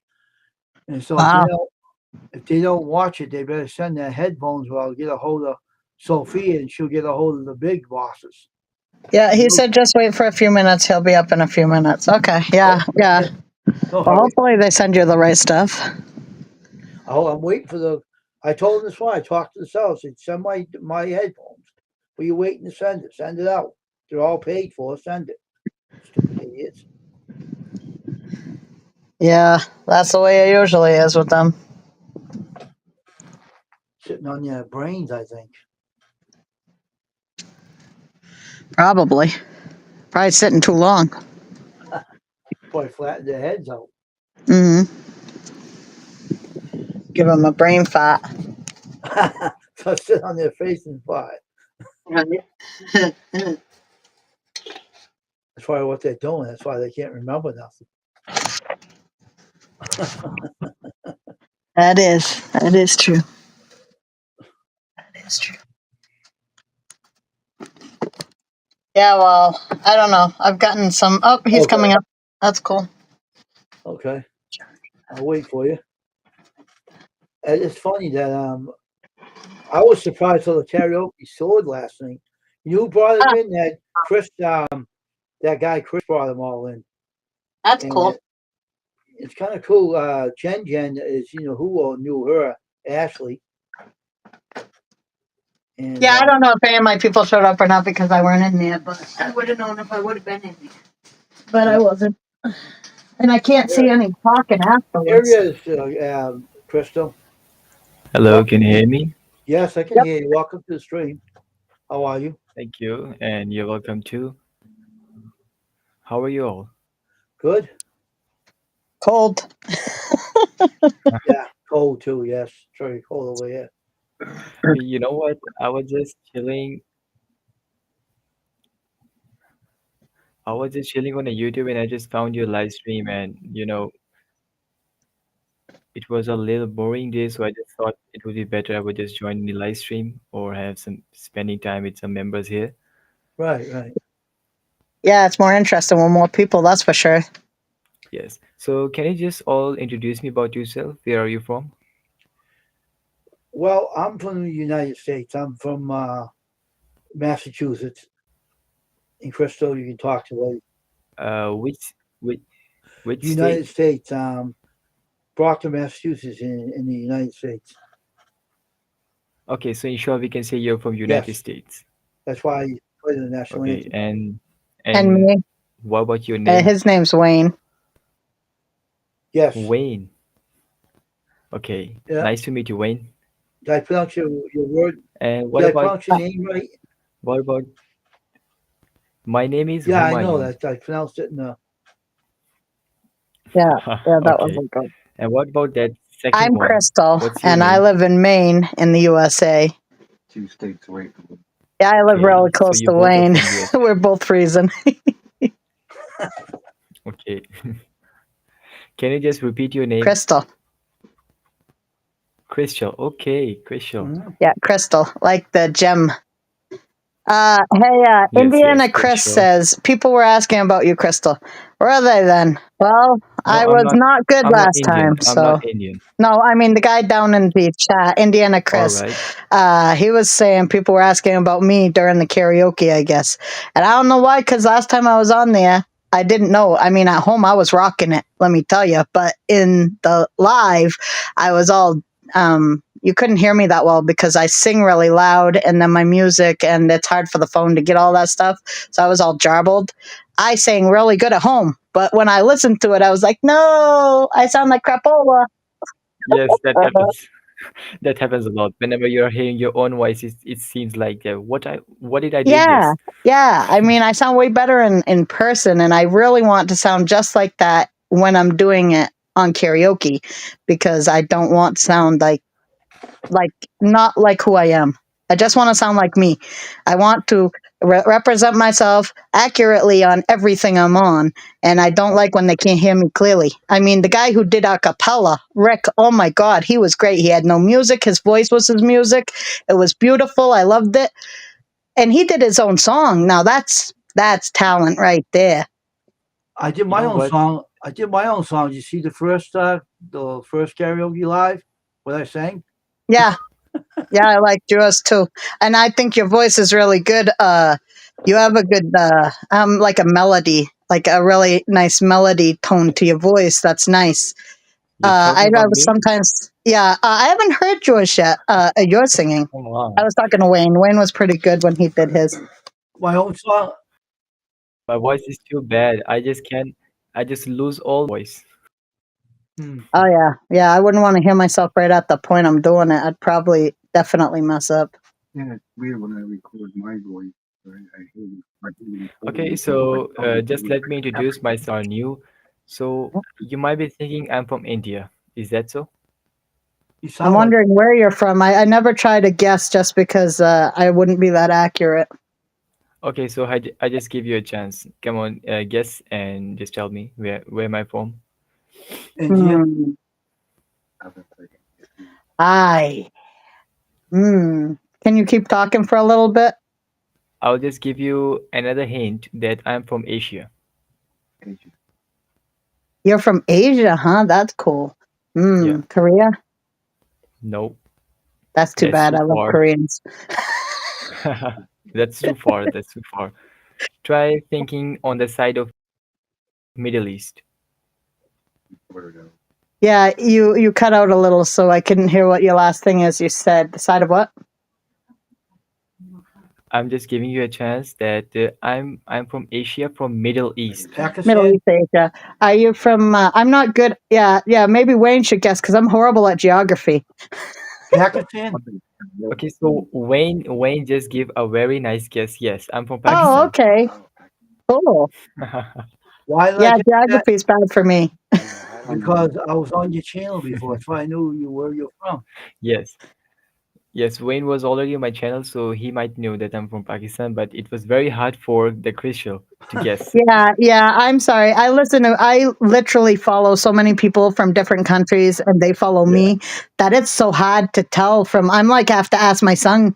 And so Wow. if they don't watch it, they better send their headphones. Well, get a hold of Sophia, and she'll get a hold of the big bosses. Yeah, he said just wait for a few minutes. He'll be up in a few minutes. Okay. Oh, Yeah. Yeah. yeah, no Well, hurry. hopefully they send you the right stuff. Oh, I'm waiting for the. I told them this one. I talked to the seller. I said, send my headphones. What are you waiting to send it? Send it out. They're all paid for. Send it. Stupid idiots. Yeah, that's the way it usually is with them. Sitting on their brains, I think. Probably. Probably sitting too long. Probably flatten their heads out. Hmm. Give them a brain fart. So sit on their face and fly. That's probably what they're doing. That's why they can't remember nothing. That is. That is true. That is true. Yeah, well, I don't know. I've gotten some. Oh, he's Okay. coming up. That's cool. Okay. I'll wait for you. And it's funny that I was surprised till the karaoke sold last night. You know who brought him Ah, in? That Chris, that guy Chris brought them all in, that's and cool. it's kind of cool. Jen is who all knew her, Ashley. And Yeah, I don't know if any of my people showed up or not because I weren't in there, but I would have known if I would have been in there. But I yep. wasn't. And I can't see any talking Here afterwards. is Crystal. Hello, can Welcome. you hear me? Yes, I can Yep. hear you. Welcome to the stream. How are you? Thank you, and you're welcome too. How are you all? Good. Cold. Yeah, cold too. Yes, it's very cold over here. You know what? I was just chilling. I was just chilling on the YouTube, and I just found your live stream, and it was a little boring day, so I just thought it would be better I would just join the live stream or have some spending time with some members here. Right, right. Yeah, it's more interesting with more people, that's for sure. Yes. So can you just all introduce me about yourself? Where are you from? Well, I'm from the United States. I'm from Massachusetts. And Crystal, you can talk to like Which which United state? States. Brockton, Massachusetts, in the United States. Okay, so in short, we can say you're from United Yes, States. that's why I play the national Okay, anthem. And and me, what about your name? his name's Wayne. Yes. Wayne. Okay, Yeah. nice to meet you, Wayne. Did I pronounce your word? And Did I pronounce your name right? what about my name is Yeah, I know Humayun. that. I pronounced it in the. Yeah, yeah, that Okay. wasn't good. And what about that second I'm one? Crystal, What's your and I name? live in Maine in the USA. 2 states away from me. Yeah, I live really Okay, so close you to both are Wayne. from US. We're both freezing. Okay. Can you just repeat your name? Crystal. Crystal. Okay, Crystal. Mhm. Yeah, Crystal, like the gem. Hey, Yes, yes, Indiana Chris Crystal. says people were asking about you, Crystal. Where are they then? Well, No, I was not good I'm not last Indian. time, I'm not so Indian. no. I mean the guy down in the chat, Indiana All Chris. right. He was saying people were asking about me during the karaoke, I guess, and I don't know why. Because last time I was on there, I didn't know. I mean, at home I was rocking it. Let me tell you, but in the live, I was all you couldn't hear me that well because I sing really loud and then my music and it's hard for the phone to get all that stuff. So I was all jarbled. I sang really good at home, but when I listened to it, I was like, no, I sound like crapola. Yes, that happens. That happens a lot. Whenever you're hearing your own voice, it seems like what did I did Yeah, just? yeah. I mean, I sound way better in person, and I really want to sound just like that when I'm doing it on karaoke because I don't want to sound like not like who I am. I just want to sound like me. I want to represent myself accurately on everything I'm on, and I don't like when they can't hear me clearly. I mean, the guy who did a cappella, Rick, oh my God, he was great. He had no music. His voice was his music. It was beautiful. I loved it. And he did his own song. Now that's talent right there. I did You my know own what? song. I did my own song. Did you see the first karaoke live? What I sang? Yeah, yeah, I liked yours too. And I think your voice is really good. You have a good like a melody, like a really nice melody tone to your voice. That's nice. You're talking I about was me? sometimes, yeah, I haven't heard yours yet. Your singing. Come I on. was talking to Wayne. Wayne was pretty good when he did his. My own song. My voice is too bad. I just can't. I just lose all voice. Hmm. Oh yeah, yeah. I wouldn't want to hear myself right at the point I'm doing it. I'd probably definitely mess up. Yeah, it's weird when I record my voice. I hear it. I hear it Okay, recording, so it's like so talking to just me. let me introduce myself. Are new, so you might be thinking I'm from India. Is that so? You I'm sound like wondering where you're from. I never try to guess just because I wouldn't be that accurate. Okay, so I just give you a chance. Come on, guess and just tell me where am I from? India. Hmm. I was like, I. Hmm. Can you keep talking for a little bit? I'll just give you another hint that I'm from Asia. Asian. You're from Asia, huh? That's cool. Yeah. Hmm. Korea? No, That's too that's bad. too I love far. Koreans. That's too far. That's too far. Try thinking on the side of Middle East. Weirdo. Yeah, you cut out a little, so I couldn't hear what your last thing is. You said the side of what? I'm just giving you a chance that I'm from Asia, from Middle East. Middle Pakistan, East Asia. Are you from? I'm not good. Yeah, yeah. Maybe Wayne should guess because I'm horrible at geography. Pakistan. Okay, so Wayne just give a very nice guess. Yes, I'm from Oh, Pakistan. okay. Cool. Why did I Yeah, get that? geography is bad for me. Because I was on your channel before, so I knew you where you're from. Yes, yes, Wayne was already on my channel, so he might know that I'm from Pakistan, but it was very hard for the Crystal to guess. Yeah, yeah. I'm sorry. I literally follow so many people from different countries and they follow Yeah. me that it's so hard to tell from I'm like I have to ask my son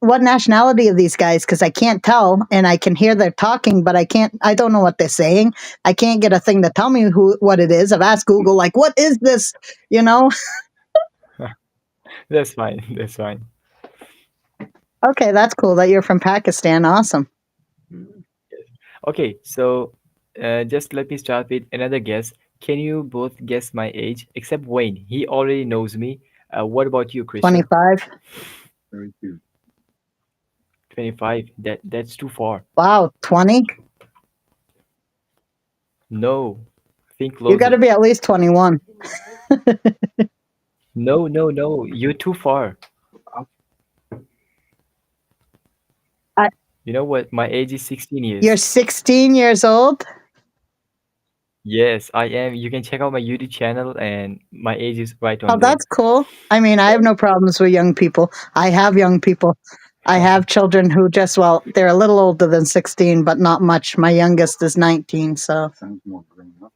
what nationality of these guys because I can't tell and I can hear they're talking but I don't know what they're saying. I can't get a thing to tell me who what it is. I've asked Google like what is this, you know? That's fine. That's fine. Okay, that's cool that you're from Pakistan. Awesome. Mm, Okay, so just let me start with another guess. Can you both guess my age? Except Wayne, he already knows me. What about you, Crystal? 25. 32. 25. That's too far. Wow, 20? No, think You got closer. to be at least 21. No, no, no. You're too far. You know what? My age is 16 You're years. 16 years old? Yes, I am. You can check out my YouTube channel, and my age is right Oh, on there. that's cool. I mean, I have no problems with young people. I have young people. I have children who just, well, they're a little older than 16, but not much. My youngest is 19. So, Sounds more grown up.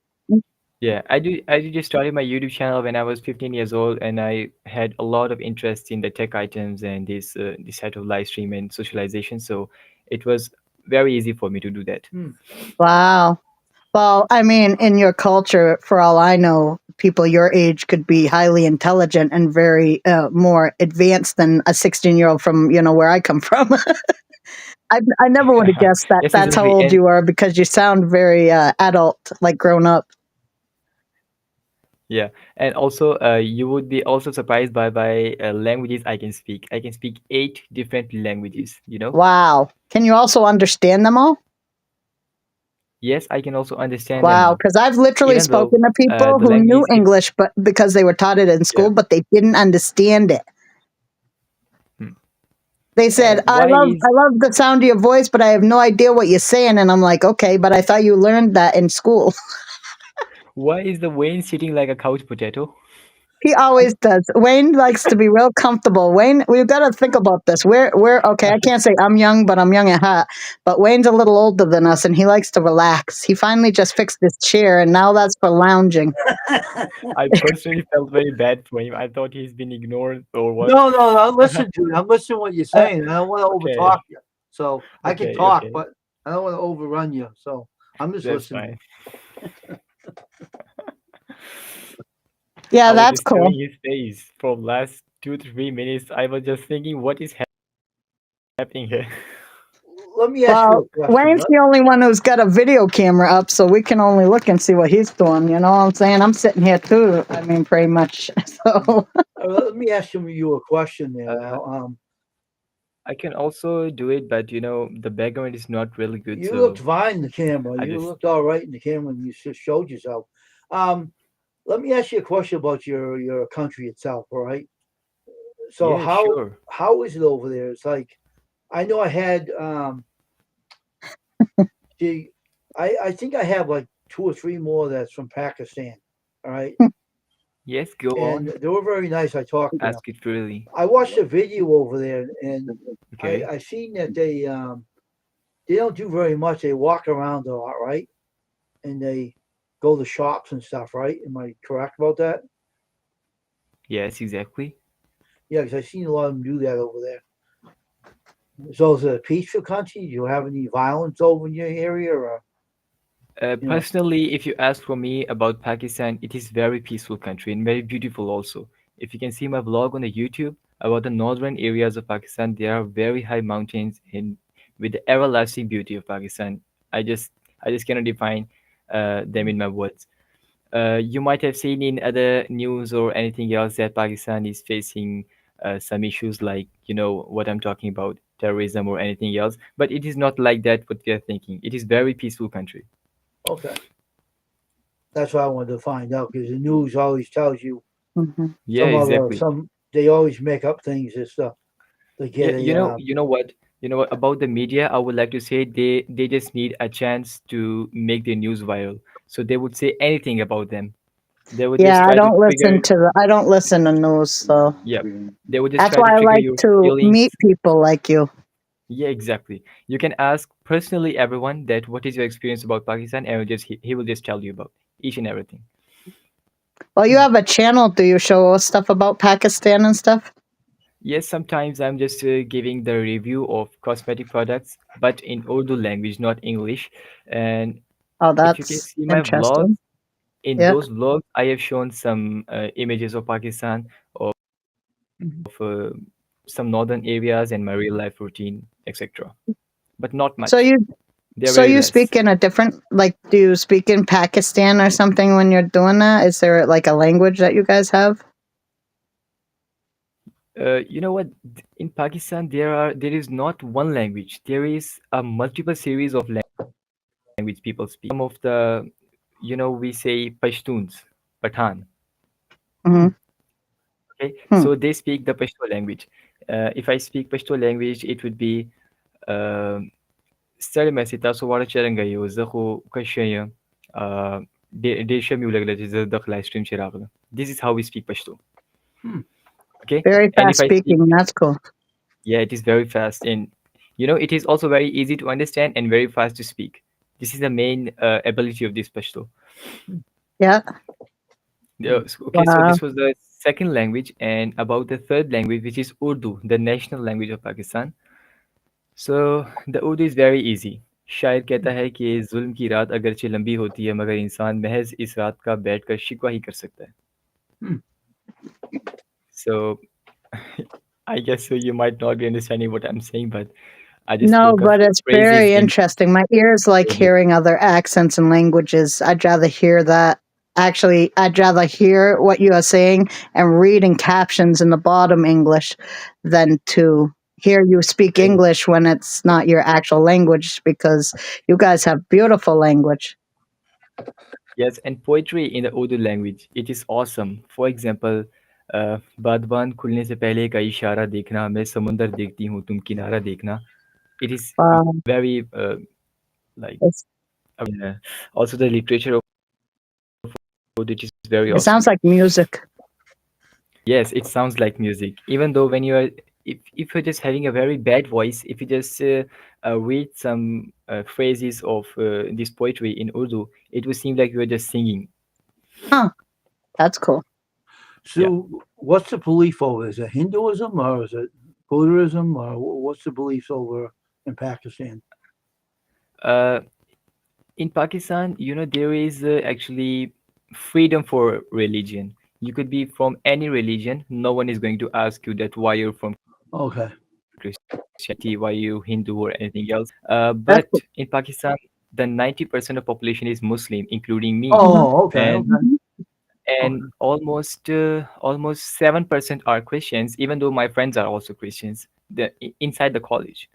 Yeah, I just started my YouTube channel when I was 15 years old, and I had a lot of interest in the tech items and this type of live stream and socialization. So it was very easy for me to do that. mm. wow. Well, I mean, in your culture, for all I know, people your age could be highly intelligent and very more advanced than a 16-year-old from, where I come from. I never would have guessed that Yes, that's how exactly. old And you are because you sound very adult, like grown up. yeah, and also you would be also surprised by languages I can speak. I can speak 8 different languages. Wow. Can you also understand them all? Yes, I can also understand them Wow, all. because I've literally Even though spoken to people the who knew languages, it's English, but because they were taught it in yeah. school, but they didn't understand it. Hmm. They said, And why I is love the sound of your voice, but I have no idea what you're saying." And I'm like, "Okay, but I thought you learned that in school." why is the Wayne sitting like a couch potato? He always does. Wayne likes to be real comfortable. Wayne, we've got to think about this. We're okay. I can't say I'm young, but I'm young at heart. But Wayne's a little older than us, and he likes to relax. He finally just fixed his chair, and now that's for lounging. I personally felt very bad for him. I thought he's been ignored or what. No, no, no. Listen to you. I'm listening to what you're Uh, saying. I don't want to overtalk Okay, you. So I can okay, talk, okay. but I don't want to overrun you. So I'm just That's listening. fine. yeah, I was that's cool. disturbing his face from last 2 3 minutes. I was just thinking, what is happening here? Let me ask you Well, a question. Wayne's the only one who's got a video camera up, so we can only look and see what he's doing. You know what I'm saying? I'm sitting here too. I mean, pretty much. So, Let me ask you a question there Uh, now. I can also do it, but the background is not really good, You looked so fine in the camera. I You just looked all right in the camera when you just showed yourself. Um, Let me ask you a question about your country itself. All right. So yeah, sure. how is it over there? It's like I know I had the I think I have like two or three more that's from Pakistan. All right, Yes, go and on. they were very nice. I talked to them. Ask it freely. I watched a video over there, and Okay. I seen that they don't do very much. They walk around a lot, right? And they go to shops and stuff, right? Am I correct about that? Yes, exactly. Yeah, because I seen a lot of them do that over there. So is it a peaceful country? Do you have any violence over in your area, or you know? Personally, if you ask for me about Pakistan, it is very peaceful country and very beautiful also. If you can see my vlog on the YouTube about the northern areas of Pakistan, there are very high mountains and with the everlasting beauty of Pakistan. I just I just cannot define them in my words. You might have seen in other news or anything else that Pakistan is facing some issues like what I'm talking about, terrorism or anything else. But it is not like that. What we are thinking, it is very peaceful country. Okay. That's what I wanted to find out because the news always tells you Hmm. Yeah, exactly. some they always make up things and stuff to Yeah, get a you know what about the media? I would like to say they just need a chance to make their news viral. So they would say anything about them. They would just Yeah, I try to don't trigger. listen to the. I don't listen to news, so Yep. Yeah. They would just that's try to why I trigger like your to feelings. meet people like you. Yeah, exactly. You can ask personally everyone that what is your experience about Pakistan, and he will just tell you about each and everything. Well, you hmm, have a channel. Do you show us stuff about Pakistan and stuff? Yes, sometimes I'm just giving the review of cosmetic products, but in Urdu language, not English. And Oh, if you can that's see my vlogs, interesting. in Yeah. those vlogs, I have shown some images of Pakistan, of hmm. some northern areas, and my real life routine, etc. But not So much. you They're so very you less. speak in a different like do you speak in Pakistan or something when you're doing that? Is there like a language that you guys have? You know what? In Pakistan, there is not one language. There is a multiple series of language people speak. Some of the, we say Pashtuns, Pathan. Hmm. Okay, Hmm. so they speak the Pashto language. If I speak Pashto language, it would be ستړی تاسو واړه چرنګه یو زه خو کشه یم ډېر ښه مې ولګله چې زه د لایف سټریم چې راغلم. This is how we speak Pashto. Hmm. Okay, Very and fast if I speak, speaking. That's cool. yeah, it is very fast, and it is also very easy to understand and very fast to speak. This is the main ability of this Pashto. Yeah. Hmm. Okay, so Wow. this was the second language, and about the third language, which is Urdu, the national language of Pakistan. So the Urdu is very easy. शायर कहता है कि जुल्म की रात अगरचे लंबी होती है मगर इंसान महज इस रात का बैठकर शिकवा ही कर सकता है. Hmm. So I guess so you might not be understanding what I'm saying, but I just No, spoke a but few it's phrases very in interesting. My ears like Urdu. hearing other accents and languages. I'd rather hear that. Actually, I'd rather hear what you are saying and reading captions in the bottom English than to hear you speak English when it's not your actual language because you guys have beautiful language. Yes, and poetry in the Urdu language, it is awesome. For example, बादबान खुलने से पहले का इशारा देखना मैं समुंदर देखती हूँ तुम किनारा देखना. It is very like It's, also the literature of Urdu, it is very it awesome. sounds like music. Yes, it sounds like music. Even though when you are, if you're just having a very bad voice, if you just read some phrases of this poetry in Urdu, it will seem like you are just singing. Huh. That's cool. Yeah. So, what's the belief over? Is it Hinduism or is it Buddhism or what's the beliefs over in Pakistan? Uh, in Pakistan, there is actually freedom for religion. You could be from any religion. No one is going to ask you that why you're from Okay. Christianity, why you Hindu or anything else. That's But cool. in Pakistan, the 90% of population is Muslim, including me, Hmm. Oh, okay, and okay, and okay. almost 7% are Christians. Even though my friends are also Christians, inside the college,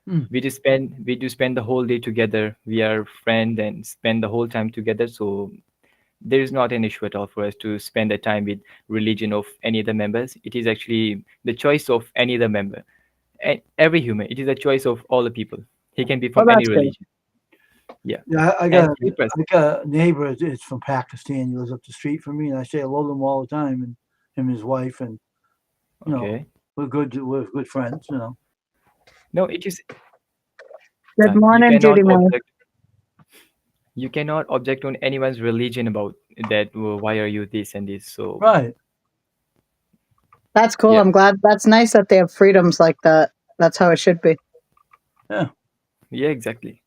Hmm. we do spend the whole day together. We are friends and spend the whole time together. So there is not an issue at all for us to spend the time with religion of any other members. It is actually the choice of any other member. And every human, it is a choice of all the people. He can be Well, from any that's good. religion. Yeah. Yeah, And 3%. I got a neighbor that's from Pakistan. He lives up the street from me, and I say hello to him all the time. And him and his wife, and you know, Okay. we're good friends. You know, No, it is Good you morning, cannot Judy May. object on anyone's religion about that. Why are you this and this? So right? That's cool. yeah, I'm glad. That's nice that they have freedoms like that. That's how it should be. Yeah, yeah, exactly.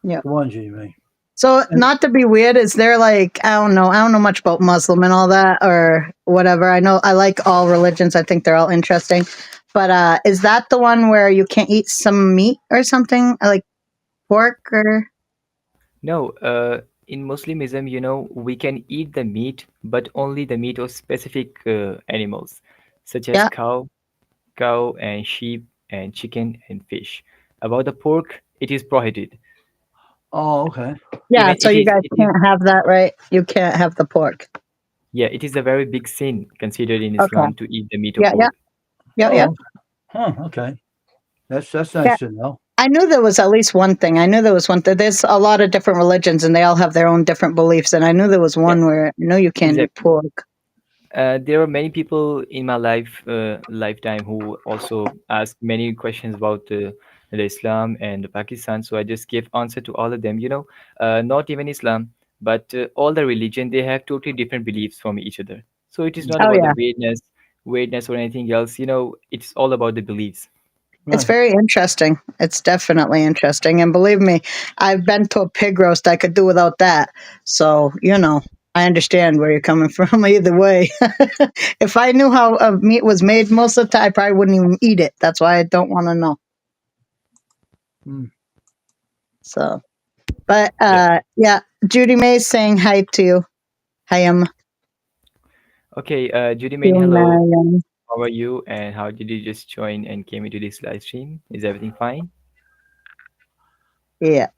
Yeah. the one Jimmy. So, And not to be weird, is there like I don't know much about Muslim and all that or whatever. I know I like all religions. I think they're all interesting. But is that the one where you can't eat some meat or something like pork or? No, in Muslimism, we can eat the meat, but only the meat of specific animals. such as Yeah. cow and sheep and chicken and fish. About the pork, it is prohibited. Oh, okay. Yeah. Even So you guys it is can't have that, right? You can't have the pork. yeah, it is a very big sin considered in Okay. Islam to eat the meat of Yeah. Yeah. pork. Yeah. Yeah. Oh, huh, okay. That's Yeah. nice to know. I knew there was at least one thing. I knew there was one thing. There's a lot of different religions and they all have their own different beliefs. And I knew there was Yeah, one where no, you can't eat exactly. pork. There are many people in my lifetime who also ask many questions about the Islam and the Pakistan. So I just give answer to all of them. Not even Islam, but all the religion they have totally different beliefs from each other. So it is not Oh about the yeah. weirdness or anything else. It's all about the beliefs. It's Right. very interesting. It's definitely interesting. And believe me, I've been to a pig roast. I could do without that. So, I understand where you're coming from either way. If I knew how meat was made most of the time, I probably wouldn't even eat it. That's why I don't want to know. Mm. So, but Yeah. yeah, Judy May's saying hi to you. Hi, Okay, Judy Main, you, hello. Mariam. How are you? And how did you just join and came into this live stream? Is everything fine? Yeah.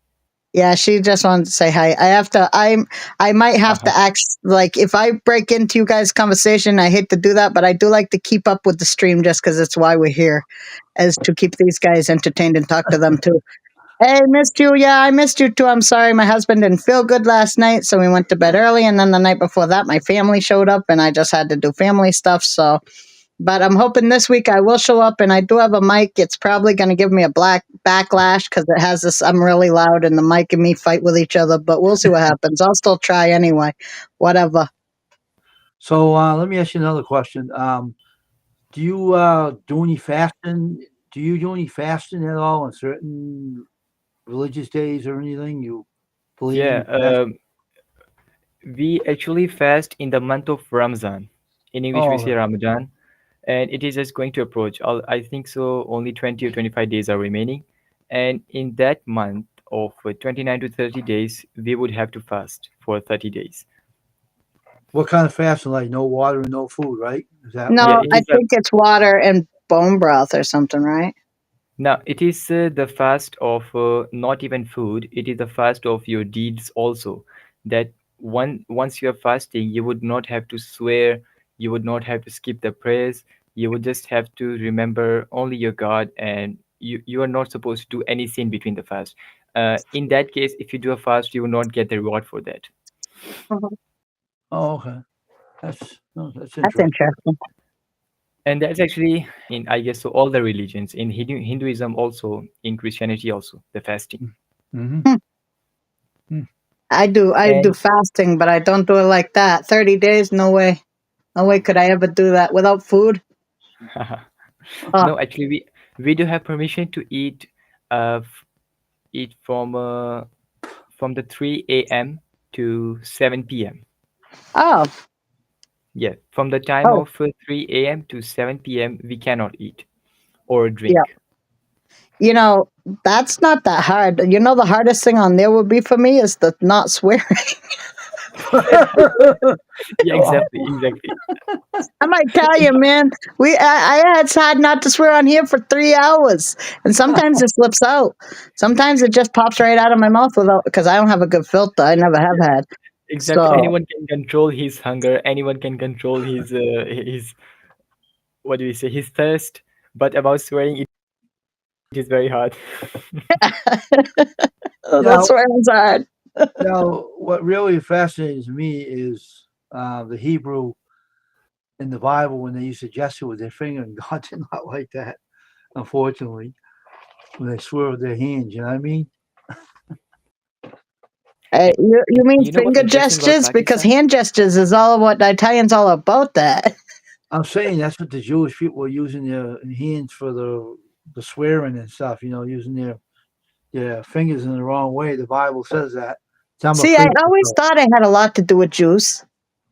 Yeah, she just wanted to say hi. I might have to ask, like, if I break into you guys' conversation, I hate to do that, but I do like to keep up with the stream just because it's why we're here, is to keep these guys entertained and talk to them too. Hey, missed you. Yeah, I missed you too. I'm sorry. My husband didn't feel good last night, so we went to bed early. And then the night before that, my family showed up and I just had to do family stuff. So, but I'm hoping this week I will show up and I do have a mic. It's probably going to give me a black backlash because it has this. I'm really loud and the mic and me fight with each other, but we'll see what happens. I'll still try anyway. Whatever. So let me ask you another question. Do you do any fasting? Do you do any fasting at all on certain religious days or anything? You believe Yeah, in fast? we actually fast in the month of Ramzan. In English, we Oh, say Ramadan, and it is just going to approach. I think so. Only 20 or 25 days are remaining, and in that month of 29 to 30 days, we would have to fast for 30 days. what kind of fasting? Like no water and no food, right? Is that what Yeah, it No, it I is? is a think it's water and bone broth or something, right? Now, it is the fast of not even food, it is the fast of your deeds also. That once you are fasting, you would not have to swear, you would not have to skip the prayers, you would just have to remember only your God, and you are not supposed to do any sin between the fast. In that case, if you do a fast, you will not get the reward for that. Mhm. Oh, okay. That's That's interesting. interesting. And that's actually in, I guess, so all the religions, in Hinduism also, in Christianity also, the fasting. Mm-hmm. Hmm. Mm. I do And fasting, but I don't do it like that. 30 days, no way. No way could I ever do that without food. Oh, no, actually, we do have permission to eat eat from the 3 a.m. to 7 p.m. oh, Yeah, from the time oh, of 3 a.m. to 7 p.m. we cannot eat or yeah. drink. You know, that's not that hard. You know, the hardest thing on there would be for me is the not swearing. Yeah, exactly, exactly. I might tell you, man. I had tried not to swear on here for 3 hours, and sometimes it slips out. Sometimes it just pops right out of my mouth without because I don't have a good filter. I never have Yeah, had. exactly. So Anyone can control his hunger. Anyone can control his what do we say? His thirst. But about swearing, it is very hard. that's now, where it's hard. now, what really fascinates me is the Hebrew in the Bible when they used to gesture with their finger, and God did not like that. Unfortunately, when they swear with their hands, you know what I mean? You And mean you know what's finger interesting about gestures? Because Pakistan? hand gestures is all what the Italians all about that. I'm saying that's what the Jewish people were using their hands for the swearing and stuff. You know, using their fingers in the wrong way. The Bible says that. So I'm See, I afraid always thought it had a lot to do with Jews.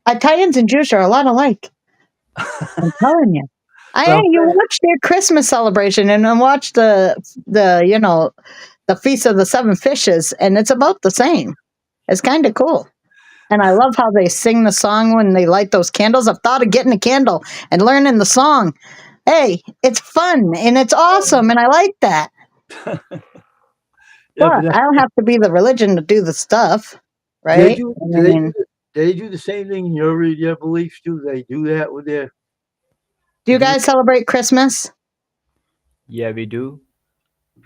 Italians and Jews are a lot alike. I'm telling you. but I'm You saying, watch their Christmas celebration and then watch the Feast of the Seven Fishes, and it's about the same. It's kind of cool. And I love how they sing the song when they light those candles. I've thought of getting a candle and learning the song. Hey, it's fun and it's awesome, and I like that. Yeah, but But I don't have to be the religion to do the stuff, they right? do. I Do they do? mean, They do the same thing in your beliefs? Do they do that with their? do They you do. guys celebrate Christmas? Yeah, we do.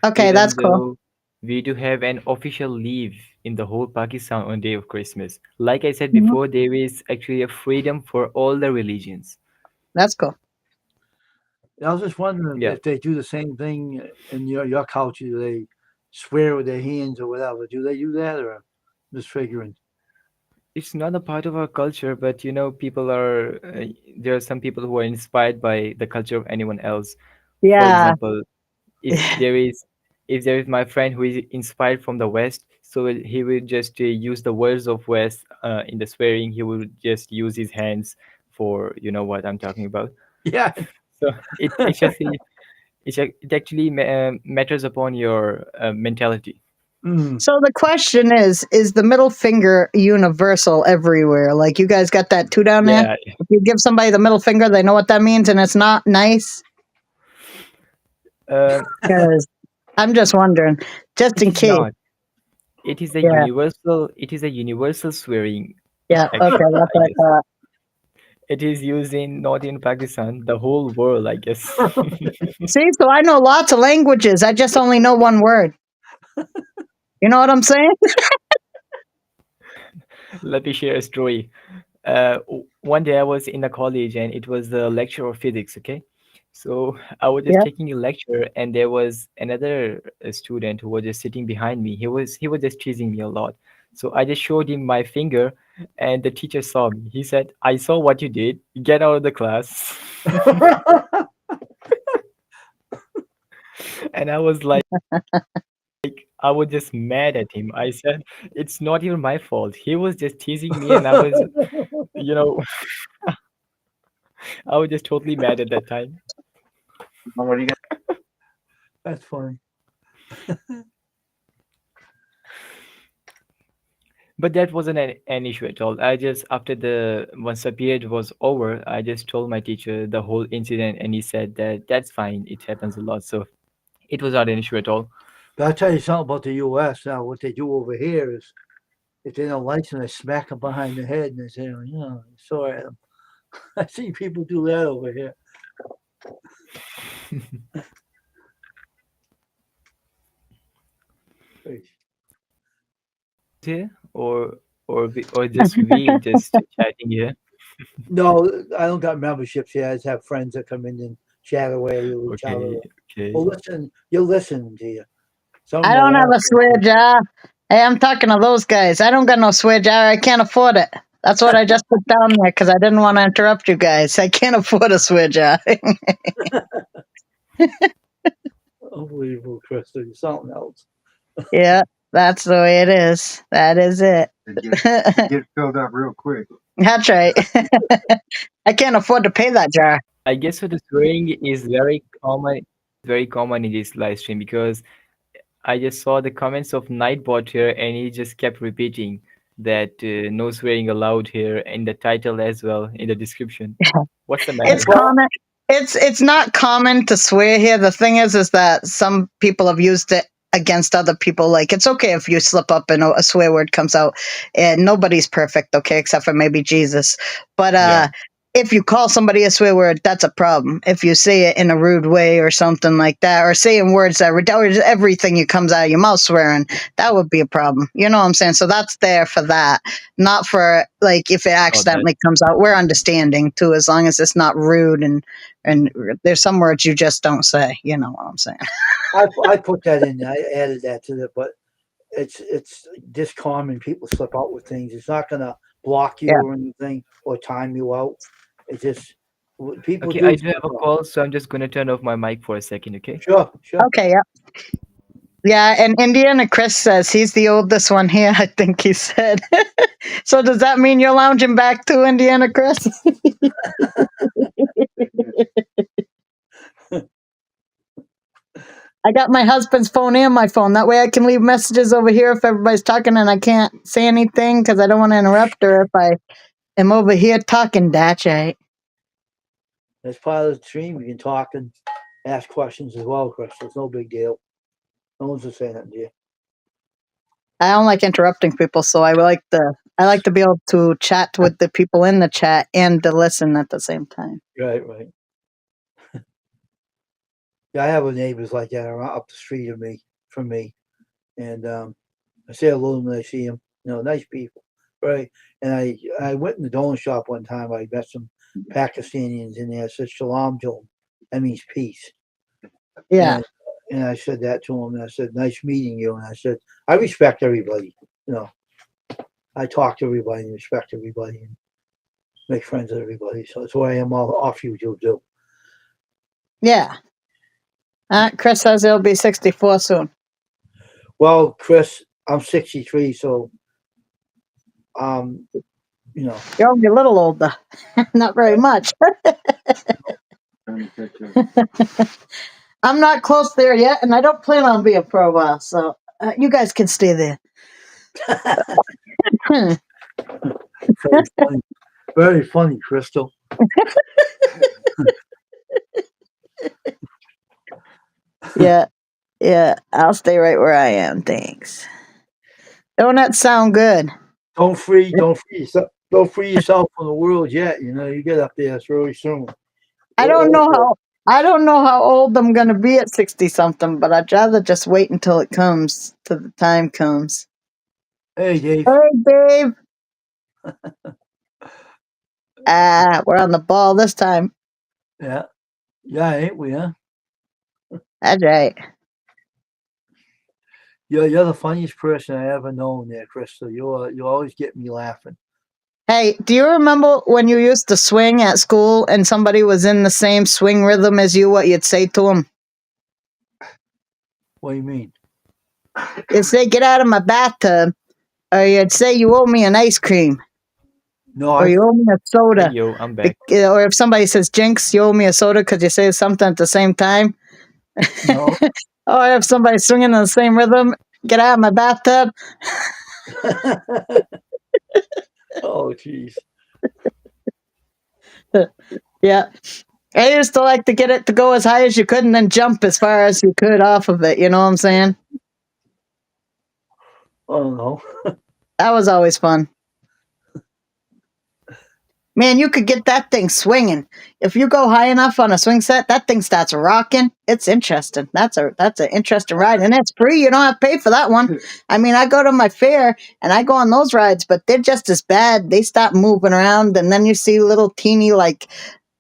Okay, Even that's cool. though we do have an official leave in the whole Pakistan on day of Christmas. Like I said Mhm. before, there is actually a freedom for all the religions. That's cool. I was just wondering Yeah. if they do the same thing in your culture. Do they swear with their hands or whatever? Do they do that, or just figuring? It's not a part of our culture, but people are there are some people who are inspired by the culture of anyone else. For Yeah. example, if there is if there is my friend who is inspired from the West, so he will just use the words of West in the swearing. He will just use his hands for what I'm talking about. Yeah. So it actually matters upon your mentality. Mm. So the question is the middle finger universal everywhere? Like you guys got that too down there? Yeah, If you give somebody the middle finger, they know what that means and it's not nice? uh, Because I'm just wondering, just it in is case. not. Yeah, It is a universal swearing. yeah. Okay, Actually, that's I what I guess thought. it is used in not in Pakistan, the whole world, I guess. See, so I know lots of languages. I just only know one word. You know what I'm saying? Let me share a story. One day I was in a college and it was the lecture of physics. Okay, so I was just Yeah. taking a lecture and there was another student who was just sitting behind me. He was just teasing me a lot. So I just showed him my finger, and the teacher saw me. He said, "I saw what you did. Get out of the class." And I was just mad at him. I said, "It's not even my fault. He was just teasing me, and you know, I was just totally mad at that time." What do you got? That's funny. But that wasn't an issue at all. I just after the once the period was over, I just told my teacher the whole incident, and he said that that's fine. It happens a lot, so it was not an issue at all. But I'll tell you something about the U.S. now. What they do over here is, if they don't like something, they smack them behind the head and they say, sorry, Adam. I see people do that over here. Here or just we just chatting here. No, I don't got memberships here. I just have friends that come in and chat away with each other. Okay, Well, okay. listen, you'll listen to you. Some of I them will don't have laugh a at swear you. jar. Hey, I'm talking to those guys. I don't got no swear jar. I can't afford it. That's what I just put down there because I didn't want to interrupt you guys. I can't afford a swear jar. Unbelievable, Krista. You're something else. Yeah, that's the way it is. That is it. It gets filled up real quick. That's right. I can't afford to pay that jar. I guess so the swearing is very common in this live stream because I just saw the comments of Nightbot here, and he just kept repeating that no swearing allowed here in the title as well in the description. What's the It's matter? Well, common. It's not common to swear here. The thing is that some people have used it against other people. Like it's okay if you slip up and a swear word comes out, and nobody's perfect, okay, except for maybe Jesus. But Yeah. if you call somebody a swear word, that's a problem. If you say it in a rude way or something like that, or saying words that or everything that comes out of your mouth swearing, that would be a problem. You know what I'm saying? So that's there for that, not for like if it Got that. accidentally comes out. We're understanding too, as long as it's not rude and there's some words you just don't say. You know what I'm saying? I put that in. I added that to it, but it's just common. People slip out with things. It's not gonna block you Yeah. or anything or time you out. It's just people Okay, I do do slip have a out. call, so I'm just gonna turn off my mic for a second, okay? Sure, sure. Okay. Yeah. Yeah. And Indiana Chris says he's the oldest one here. I think he said. So does that mean you're lounging back to Indiana Chris? I got my husband's phone and my phone. That way I can leave messages over here if everybody's talking and I can't say anything because I don't want to interrupt her if I am over here talking, that's right. As part of the stream, you can talk and ask questions as well, Crystal. It's no big deal. No one's just saying nothing to you. I don't like interrupting people, so I like to be able to chat with the people in the chat and to listen at the same time. Right, right. Yeah, I have neighbors like that around up the street from me, and I say hello to them when I see them. Nice people, right? And I went in the donut shop one time. I met some Pakistanians in there. I said shalom to them. That means peace. Yeah. And I said that to them. And I said, nice meeting you. And I said, I respect everybody. I talk to everybody and respect everybody and make friends with everybody. So that's why I am all off YouTube too. Yeah. Chris says he'll be 64 soon. Well, Chris, I'm 63, so You're only a little older. Not very much. I'm not close there yet, and I don't plan on being for a while, so you guys can stay there. very funny. Very funny, Crystal. Yeah, I'll stay right where I am. Thanks. Don't that sound good? Don't free yourself. Don't free yourself from the world yet. You get up there really soon. I don't know how old I'm gonna be at 60 something, but I'd rather just wait until it comes, till the time comes. Hey, Dave. Hey, Dave. We're on the ball this time. Yeah, ain't we, huh? That's right. You're the funniest person I ever known there, Crystal. You always get me laughing. Hey, do you remember when you used to swing at school and somebody was in the same swing rhythm as you, what you'd say to them? What do you mean? You'd say, get out of my bathtub. Or you'd say, you owe me an ice cream. No, or you owe me a soda. Hey, yo, I'm back. Or if somebody says, Jinx, you owe me a soda because you say something at the same time. No. Or if somebody's swinging in the same rhythm, get out of my bathtub. Oh, jeez. Yeah. I used to like to get it to go as high as you could and then jump as far as you could off of it. You know what I'm saying? I don't know. That was always fun. Man, you could get that thing swinging. If you go high enough on a swing set, that thing starts rocking. It's interesting. That's an interesting ride, and it's free. You don't have to pay for that one. I mean, I go to my fair and I go on those rides, but they're just as bad. They stop moving around, and then you see little teeny, like,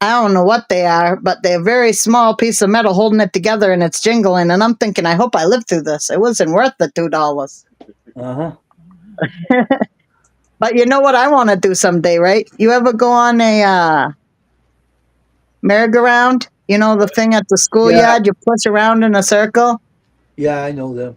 I don't know what they are, but they're a very small piece of metal holding it together, and it's jingling. And I'm thinking, I hope I live through this. It wasn't worth the $2. But you know what I want to do someday, right? You ever go on a merry-go-round? You know, the thing at the schoolyard, you push around in a circle? Yeah, I know them.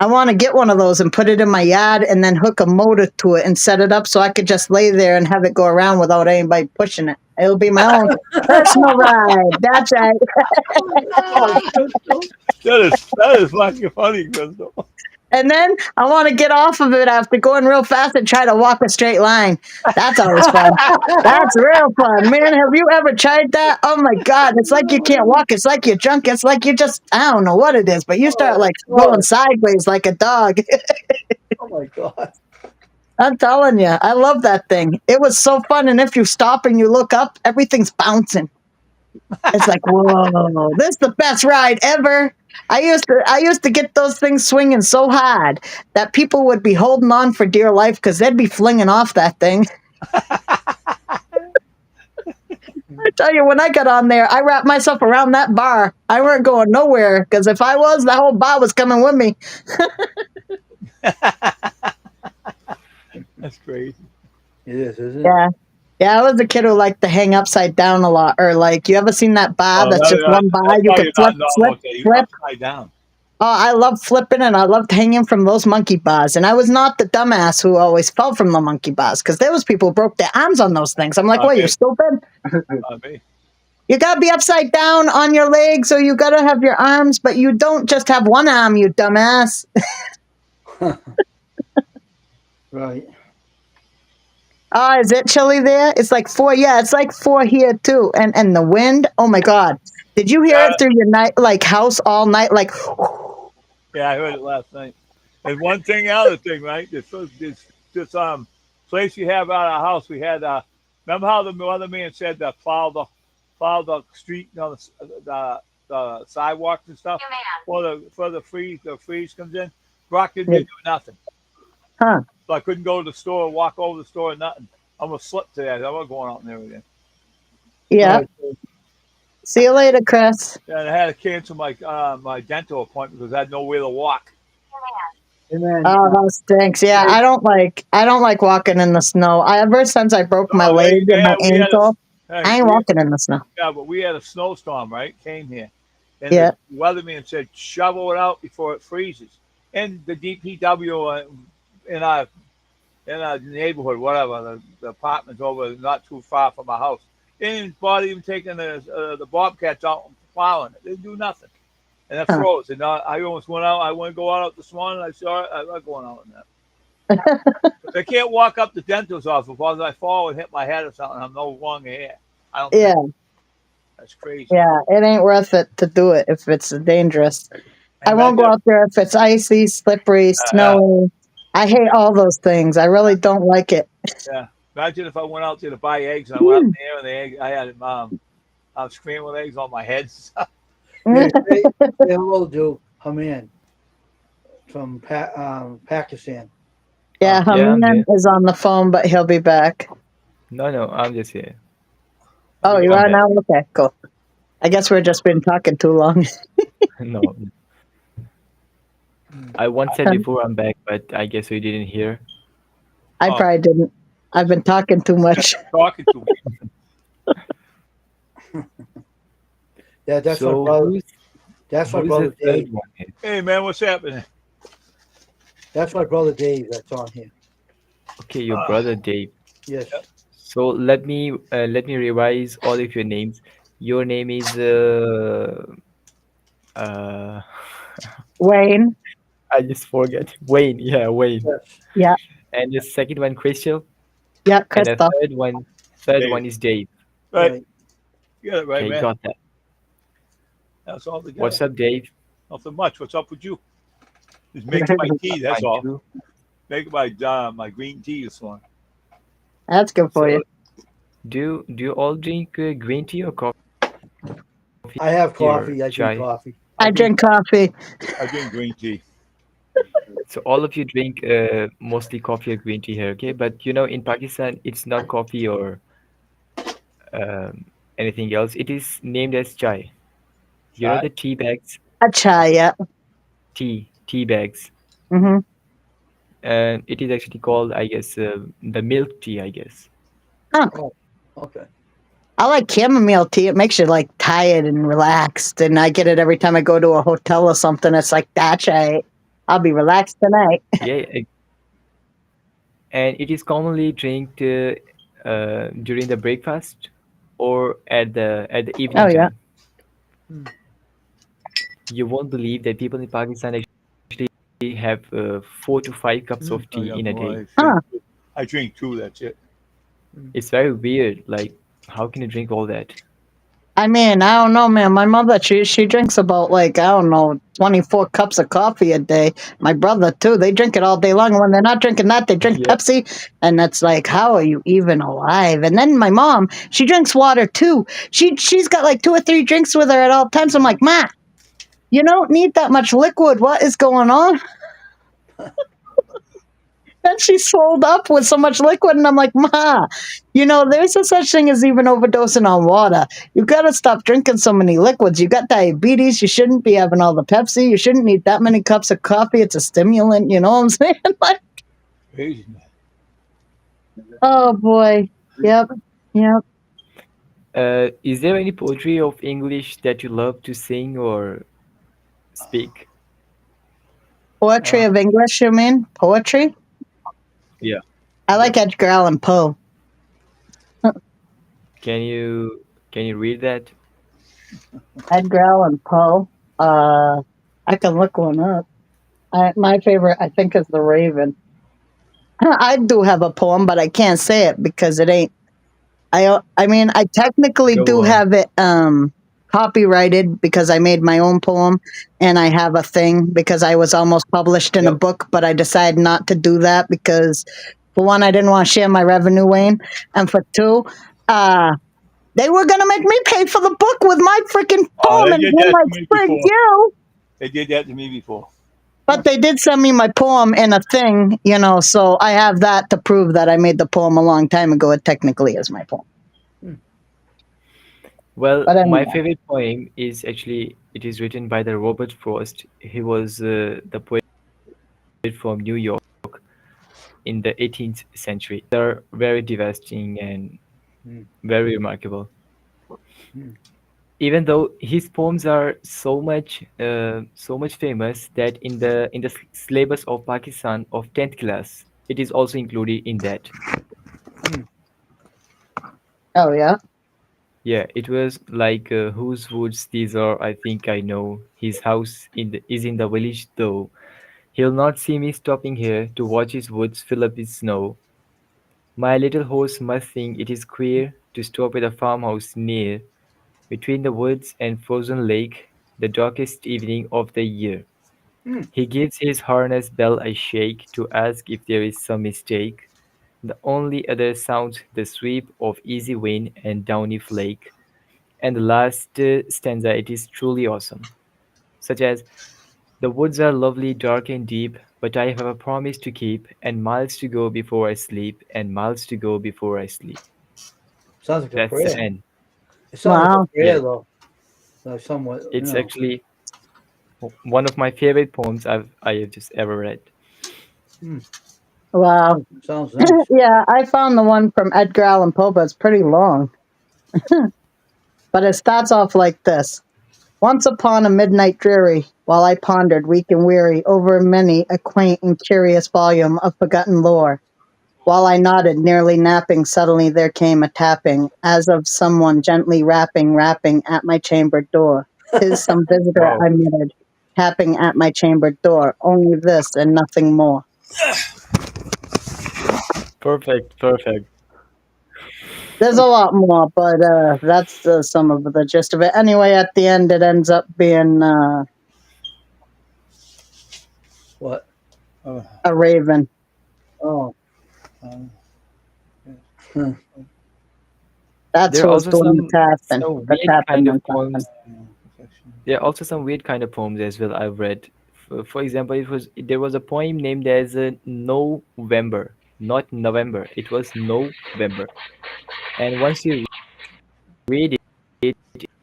I want to get one of those and put it in my yard and then hook a motor to it and set it up so I could just lay there and have it go around without anybody pushing it. It'll be my own personal ride. That's right. That is fucking funny, Crystal. And then I want to get off of it after going real fast and try to walk a straight line. That's always fun. That's real fun. Man, have you ever tried that? Oh my God. It's like you can't walk. It's like you're drunk. It's like you just, I don't know what it is, but you start like going sideways like a dog. Oh my God. I'm telling you, I love that thing. It was so fun. And if you stop and you look up, everything's bouncing. It's like, whoa, this is the best ride ever. I used to get those things swinging so hard that people would be holding on for dear life because they'd be flinging off that thing. I tell you, when I got on there, I wrapped myself around that bar. I weren't going nowhere because if I was, the whole bar was coming with me. That's crazy. It is, isn't it? Yeah. Yeah, I was a kid who liked to hang upside down a lot. Or like, you ever seen that bar that's just one bar? You can flip. Upside down. Oh, I love flipping and I loved hanging from those monkey bars. And I was not the dumbass who always fell from the monkey bars because there was people who broke their arms on those things. I'm like, what, you're stupid? Me. You gotta be upside down on your legs, or you gotta have your arms, but you don't just have one arm, you dumbass. Right. Is it chilly there? It's like 4. Yeah, it's like 4 here too. And the wind. Oh my God! Did you hear it through your night like house all night? Like, Yeah, I heard it last night. And one thing, other thing, right? This place you have out of our house. We had remember how the other man said plow the street, the sidewalks and stuff for the freeze comes in. Brock didn't do nothing. huh? So I couldn't go to the store, walk over to the store, nothing. I almost slipped today. I was going out and everything. Yeah. Right. See you later, Chris. And I had to cancel my dental appointment because I had nowhere to walk. And then Oh, that stinks. Yeah, I don't like walking in the snow. Ever since I broke my Oh, leg and my we had ankle, hey, I ain't we, walking in the snow. yeah, but we had a snowstorm, right? Came here, and Yeah. the weatherman said shovel it out before it freezes. And the DPW in our in our neighborhood, whatever, the apartments over not too far from my house, they didn't bother even taking the bobcats out and plowing it. They didn't do nothing, and it Huh. froze. And I almost went out. I went to go out this morning. I saw it. I'm not going out in that. I can't walk up the dentist office because I fall and hit my head or something. I'm no longer here. I don't. Yeah, That's crazy. yeah. It ain't worth it to do it if it's dangerous. I And won't go out there if it's icy, slippery, snowy. I hate all those things. I really don't like it. yeah. Imagine if I went out there to buy eggs and I went out there and the egg, I had scrambled eggs on my head. yeah, say hello to Haman from Pakistan. Yeah, Yeah, I'm Haman there. is on the phone, but he'll be back. No, I'm just here. Oh, you I'm are back. now? Okay, cool. I guess we've just been talking too long. No, I once said before I'm back, but I guess you didn't hear. I Oh. probably didn't. I've been talking too much. Talking to me. Yeah, that's my So brother. who's That's my who's brother the third Dave. one here? Hey man, what's happening? That's my brother Dave. That's on here. Okay, your brother Dave. Yes. So let me revise all of your names. Your name is uh Wayne. I just forget. Wayne, yeah, Wayne. Yes. Yeah. And the second one Crystal, Yeah, and the Crystal. third Dave. one is Dave. Right. Right. You got it right, Okay, man. got that. That's all together. What's up, Dave? Nothing much. What's up with you? Just making my tea. That's Fine all. too. Making my green tea this one. That's good for So you. do you all drink green tea or coffee I have or coffee. I drink chai? coffee. I drink coffee. I drink green tea. So all of you drink mostly coffee or green tea here, okay? But you know, in Pakistan, it's not coffee or um, anything else. It is named as chai. You know Chai? the tea bags, A chai, yeah. tea bags. Hmm. It is actually called, I guess, the milk tea, I guess. Oh, okay. I like chamomile tea. It makes you like tired and relaxed. And I get it every time I go to a hotel or something. It's like, that's right. I'll be relaxed tonight. Yeah, and it is commonly drank during the breakfast or at the Oh, evening yeah. time. You won't believe that people in Pakistan actually have 4 to 5 cups of Oh, tea yeah, in a boy, day. Huh. I drink two. That's it. It's very weird. Like, how can you drink all that? I mean, I don't know, man. My mother, she drinks about like, I don't know, 24 cups of coffee a day. My brother, too. They drink it all day long. And when they're not drinking that, they drink Yeah. Pepsi. And that's like, how are you even alive? And then my mom, she drinks water, too. She's got like 2 or 3 drinks with her at all times. I'm like, Ma, you don't need that much liquid. What is going on? Then she's swelled up with so much liquid, and I'm like, Ma, there's no such thing as even overdosing on water. You gotta stop drinking so many liquids. You got diabetes. You shouldn't be having all the Pepsi. You shouldn't need that many cups of coffee. It's a stimulant. You know what I'm saying? Like, Crazy, man. oh boy. Yep. Yep. Is there any poetry of English that you love to sing or speak? Poetry of English, you mean? Poetry? Yeah. I like Edgar Allan Poe. Can you read that? Edgar Allan Poe. I can look one up. My favorite, I think, is The Raven. I do have a poem, but I can't say it because it ain't. I mean, I technically Go do on. have it copyrighted because I made my own poem, and I have a thing because I was almost published in a Yep. book, but I decided not to do that because, for one, I didn't want to share my revenue, Wayne, and for two, uh, they were gonna make me pay for the book with my freaking Oh, poem, they and did I'm that to like, me "Frig before. you!" They did that to me before. But they did send me my poem in a thing, so I have that to prove that I made the poem a long time ago. It technically is my poem. Hmm. Well, But my anyway, favorite poem is actually it is written by the Robert Frost. He was the poet from New York in the 18th century. They're very devastating and Hmm. very remarkable. Hmm. Even though his poems are so much famous that in the syllabus of Pakistan of 10th class, it is also included in that. Hmm. oh yeah, Yeah, it was like whose woods these are. I think I know. His house is in the village though. He'll not see me stopping here to watch his woods fill up with snow. My little horse must think it is queer to stop at a farmhouse near, between the woods and frozen lake, the darkest evening of the year. Hmm. He gives his harness bell a shake to ask if there is some mistake. The only other sound the sweep of easy wind and downy flake. And the last stanza, it is truly awesome, such as the woods are lovely, dark and deep, but I have a promise to keep, and miles to go before I sleep, and miles to go before I sleep. Sounds like a That's the prayer. end. It sounds like a wow, prayer Yeah, though. Like somewhat, it's actually one of my favorite poems I have just ever read. Hmm. wow. Sounds nice. Yeah, I found the one from Edgar Allan Poe, but it's pretty long. But it starts off like this: Once upon a midnight dreary, while I pondered, weak and weary, over many a quaint and curious volume of forgotten lore. While I nodded, nearly napping, suddenly there came a tapping, as of someone gently rapping at my chambered door. 'Tis some visitor, Wow. I muttered, tapping at my chambered door. Only this and nothing more. Perfect, perfect. There's a lot more, but that's some of the gist of it. Anyway, at the end, it ends up being What? Uh, a raven. Oh. uh, Huh. That's There are who was also doing the tapping. some The weird tapping kind of and tapping. poems. There are also some weird kind of poems as well I've read. For example, there was a poem named as November, not November. It was November, and once you read it,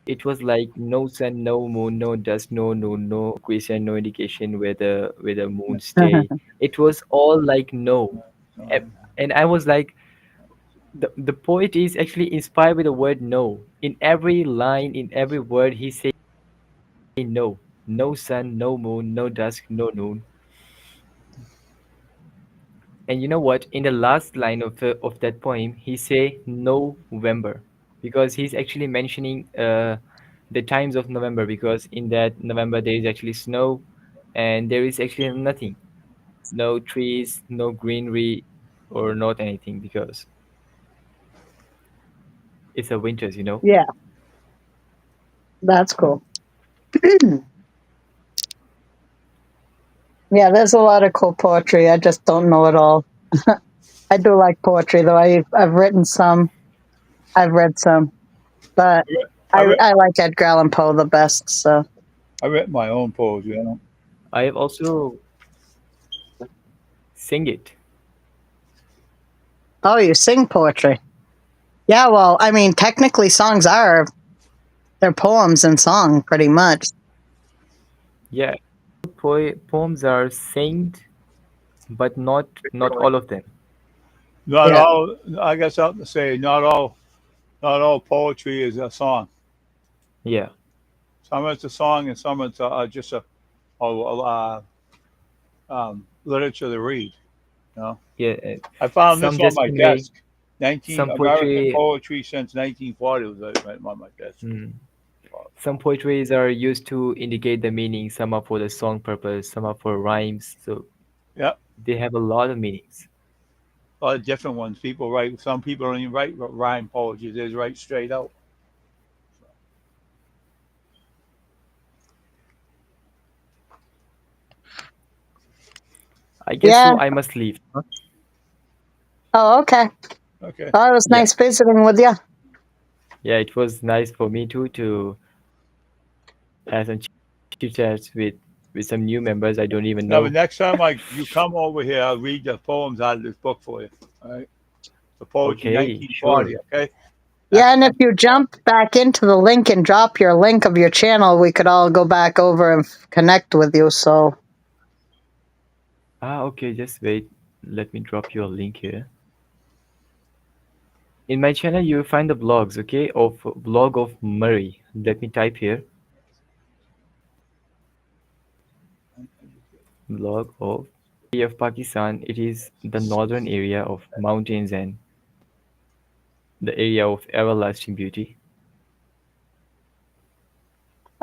it was like no sun, no moon, no dust, no noon, no equation, no indication where the moon stay. It was all like no, A- and I was like, the poet is actually inspired with the word no. In every line, in every word, he say no. No sun, no moon, no dusk, no noon. And you know what? In the last line of that poem, he say November because he's actually mentioning the times of November because in that November there is actually snow and there is actually nothing, no trees, no greenery, or not anything because it's a winters, you know. Yeah, that's cool. Yeah, there's a lot of cool poetry. I just don't know it all. I do like poetry, though. I've written some. I've read some, but I read, I like Edgar Allan Poe the best. So, I read my own poetry. I have also sing it. oh, you sing poetry? Yeah, well, I mean, technically, songs are they're poems in song, pretty much. Yeah, poems are saint, but not all of them. Not Yeah, all. I guess I'll say not all poetry is a song. Yeah, Some it's a song, and some it's just literature to read. You know, yeah. I found this Some on just my convey desk. 19 some American poetry. poetry since 1940 was right on my desk. Hmm. Some poetries are used to indicate the meaning, some are for the song purpose, some are for rhymes. So Yep. they have a lot of meanings. A lot of different ones. People write. Some people don't even write rhyme poetry. They just write straight out. I guess Yeah. so. I must leave. Huh? Oh, okay. Okay. Well, it was Yeah. nice visiting with you. Yeah, it was nice for me too to have some chit chats with some new members I don't even Now, the know. next time you come over here, I'll read the poems out of this book for you. All right. The poetry Okay, 1940. sure. Okay. Yeah, That's and if you jump back into the link and drop your link of your channel, we could all go back over and connect with you. So, Ah, okay, just wait. Let me drop you a link here. In my channel, you will find the blogs, okay, of blog of Murray. Let me type here. Blog of area of Pakistan. It is the northern area of mountains and the area of everlasting beauty.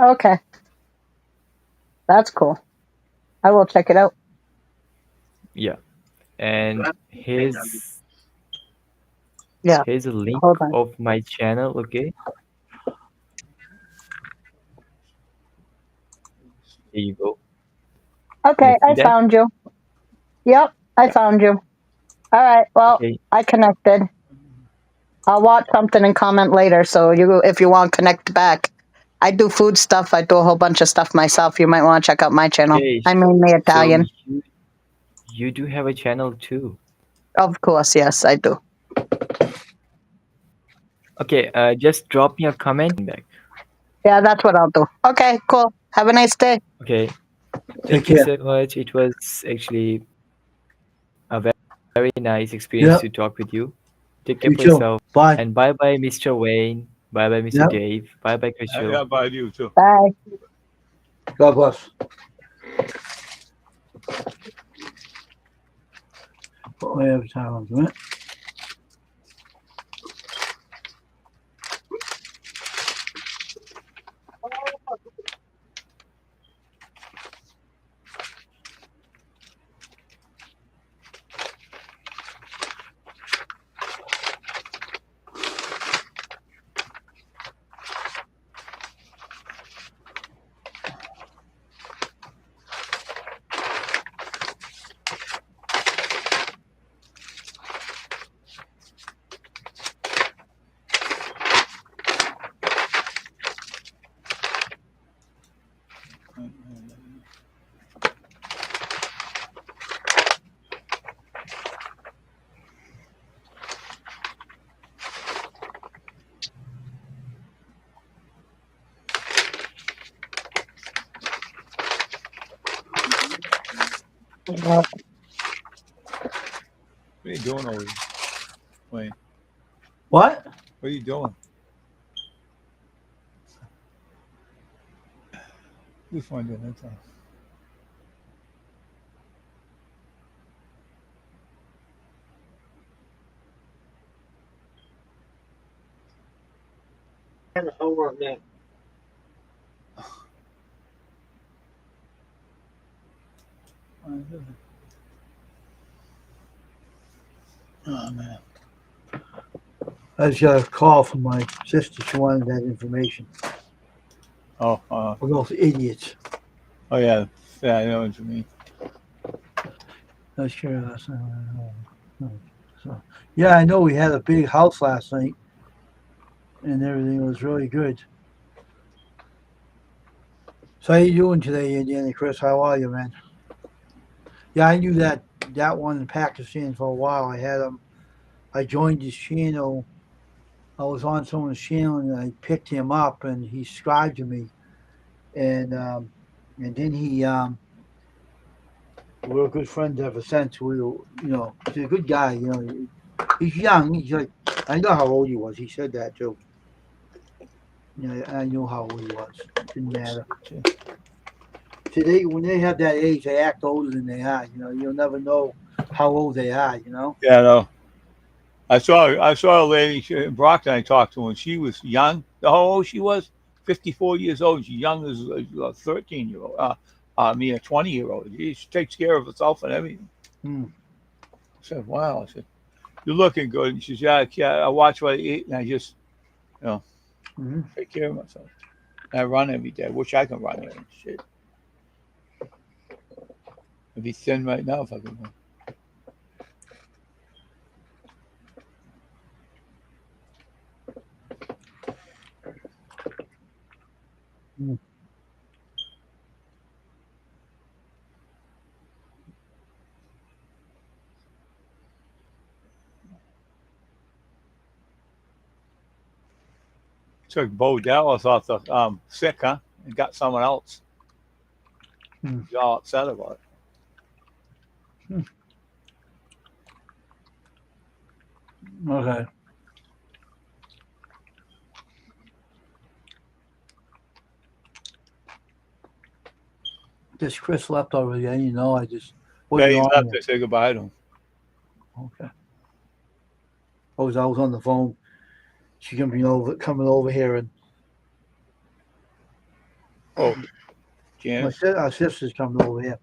okay, that's cool. I will check it out. Yeah. And Yeah, here's a link hold on. of my channel, okay? Here you go. Can you Okay, see I that? found you. Yep, I Yeah. found you. All right. Well, Okay. I connected. I'll watch something and comment later. So if you want, connect back. I do food stuff. I do a whole bunch of stuff myself. You might want to check out my channel. Okay. I'm mainly So Italian. you do have a channel too. Of course, yes, I do. Okay, just drop me a comment back. Yeah, that's what I'll do. Okay, cool. Have a nice day. Okay. Take Thank you care. so much. It was actually a very nice experience Yep. to talk with you. Take care You for too. yourself. Bye. And bye bye, Mr. Wayne. Bye bye, Mr. Yep. Dave. Bye bye, Crystal. yeah, by you too. Bye. God bless. We have time on it. Yeah. What are you doing over there, Wayne? What? What are you doing? Just wondering. That's all. Oh man. I just got a call from my sister. She wanted that information. Oh. For those idiots. Oh yeah. Yeah, I know what you mean. Not sure last night. So, yeah, I know we had a big house last night, and everything was really good. So how you doing today, Indiana Chris? How are you, man? Yeah, I knew that one in Pakistan for a while. I had him. I joined his channel. I was on someone's channel, and I picked him up, and he subscribed to me, and then he we're good friends ever since. He's a good guy. He's young. He's like, I know how old he was. He said that too. I know how old he was. Didn't matter. Today, when they have that age, they act older than they are. You'll never know how old they are. Yeah, I know. I saw a lady in Brockton I talked to when she was young. How old she was? 54 years old. She's young as a 13-year-old. I mean, a 20-year-old. She takes care of herself and everything. Hmm. I said, wow. I said, you're looking good. And she said, yeah, I watch what I eat and I just, you know, Hmm. take care of myself. And I run every day. I wish I could run again. Shit. I'd be thin right now if I could run. Hmm. Took Bo Dallas off the sick, huh? And got someone else. Hmm. He's all upset about it. Okay. This Chris left already. I didn't know. I just Yeah, wasn't he on left there. to say goodbye to him. Okay. I was on the phone. She coming over here, and Oh, Janice. our sister's coming over here.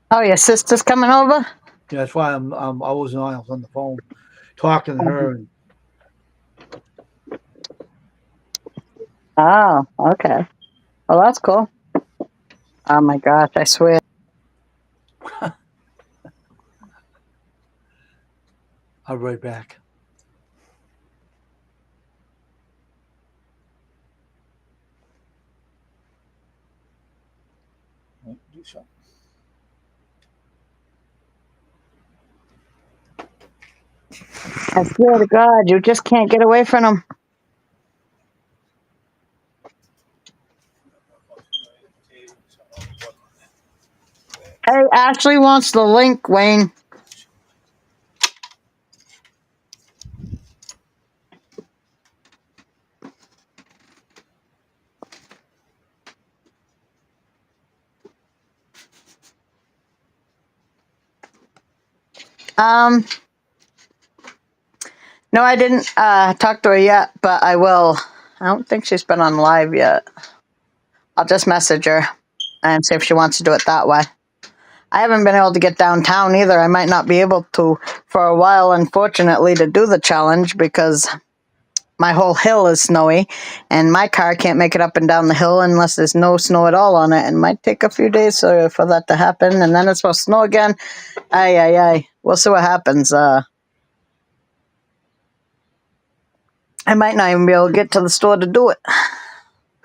Oh, your sister's coming over? Yeah, that's why I wasn't on. I was on the phone talking to her, and Oh, okay. Well, that's cool. Oh my gosh, I swear. I'll be right back. Do something. I swear to God, you just can't get away from them. Hey, Ashley wants the link, Wayne. Um, no, I didn't talk to her yet, but I will. I don't think she's been on live yet. I'll just message her and see if she wants to do it that way. I haven't been able to get downtown either. I might not be able to for a while, unfortunately, to do the challenge because my whole hill is snowy and my car can't make it up and down the hill unless there's no snow at all on it. It might take a few days for that to happen, and then it's supposed to snow again. Ay. We'll see what happens. I might not even be able to get to the store to do it.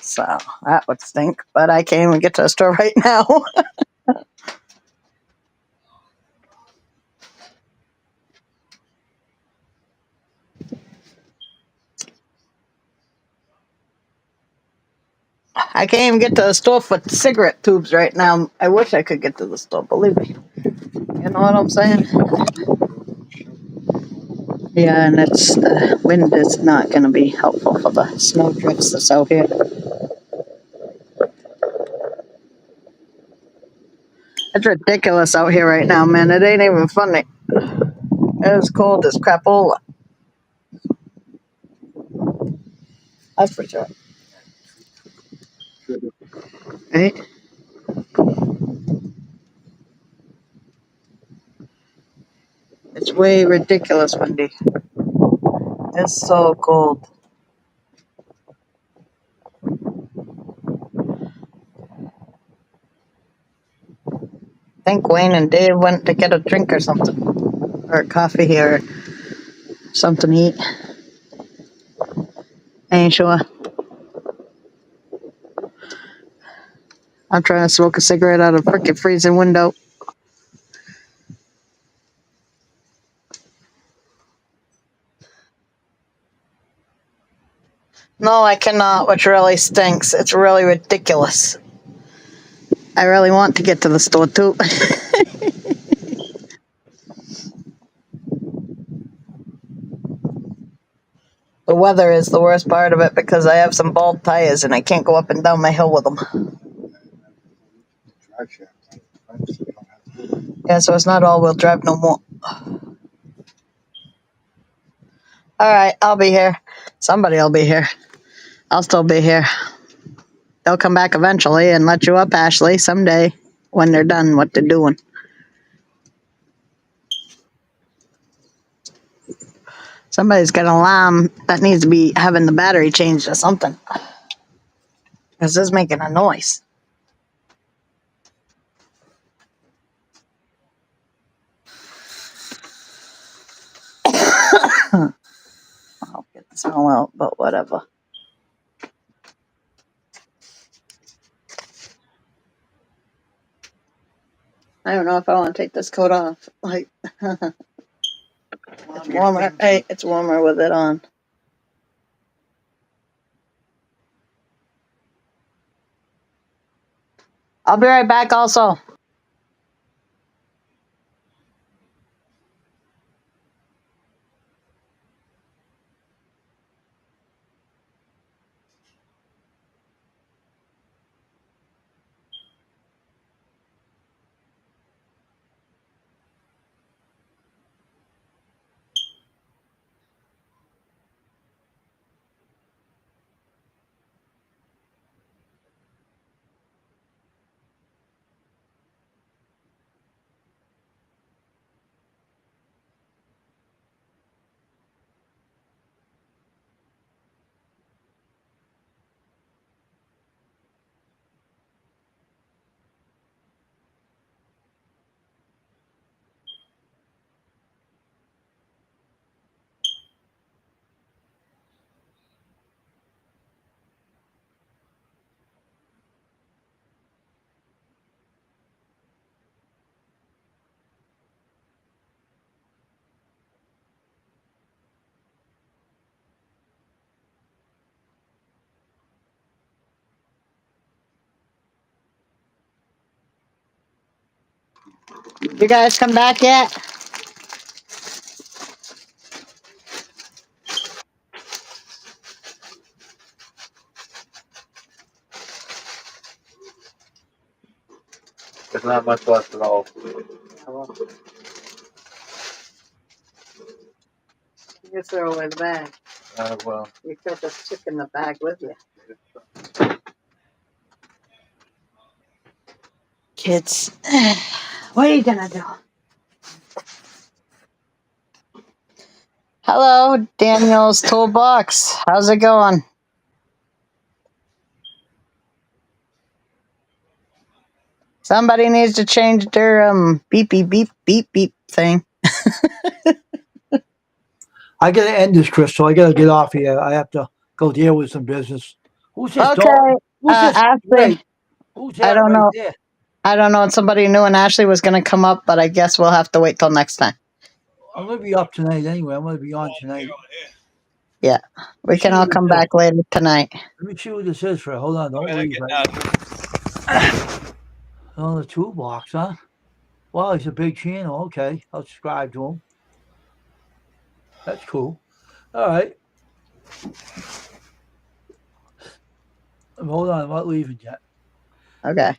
So that would stink, but I can't even get to the store right now. I can't even get to the store for cigarette tubes right now. I wish I could get to the store, believe me. You know what I'm saying? Yeah, and it's the wind is not going to be helpful for the snow drifts that's out here. It's ridiculous out here right now, man. It ain't even funny. It's cold as crapola. That's for sure. Right? It's way ridiculous, Wendy. It's so cold. I think Wayne and Dave went to get a drink or something, or a coffee or something to eat. I ain't sure. I'm trying to smoke a cigarette out of a freaking freezing window. No, I cannot, which really stinks. It's really ridiculous. I really want to get to the store too. The weather is the worst part of it because I have some bald tires and I can't go up and down my hill with them. Yeah, so it's not all-wheel drive no more. All right, I'll be here. Somebody will be here. I'll still be here. They'll come back eventually and let you up, Ashley, someday when they're done what they're doing. Somebody's got an alarm that needs to be having the battery changed or something. Because it's making a noise. I'll get the smell out, but whatever. I don't know if I want to take this coat off. Like, it's warmer. Hey, it's warmer with it on. I'll be right back also. You guys come back yet? There's not much left at all. You just throw away the bag. Well, You got the stick in the bag with you. Kids, what are you gonna do? Hello, Daniel's Toolbox. How's it going? Somebody needs to change their beep beep beep beep beep thing. I gotta end this, Crystal. I gotta get off here. I have to go deal with some business. Who's this Okay, dog? Who's this? Ashley. Wait, who's I that don't right know. there? I don't know. It's somebody new, and Ashley was gonna come up, but I guess we'll have to wait till next time. I'm gonna be up tonight anyway. I'm gonna be on tonight. Yeah, we can all come back later tonight. Let me see what this is for. Hold on, don't leave. On the toolbox, huh? Wow, he's a big channel. Okay, I'll subscribe to him. That's cool. All right. Hold on, I'm not leaving yet. Okay.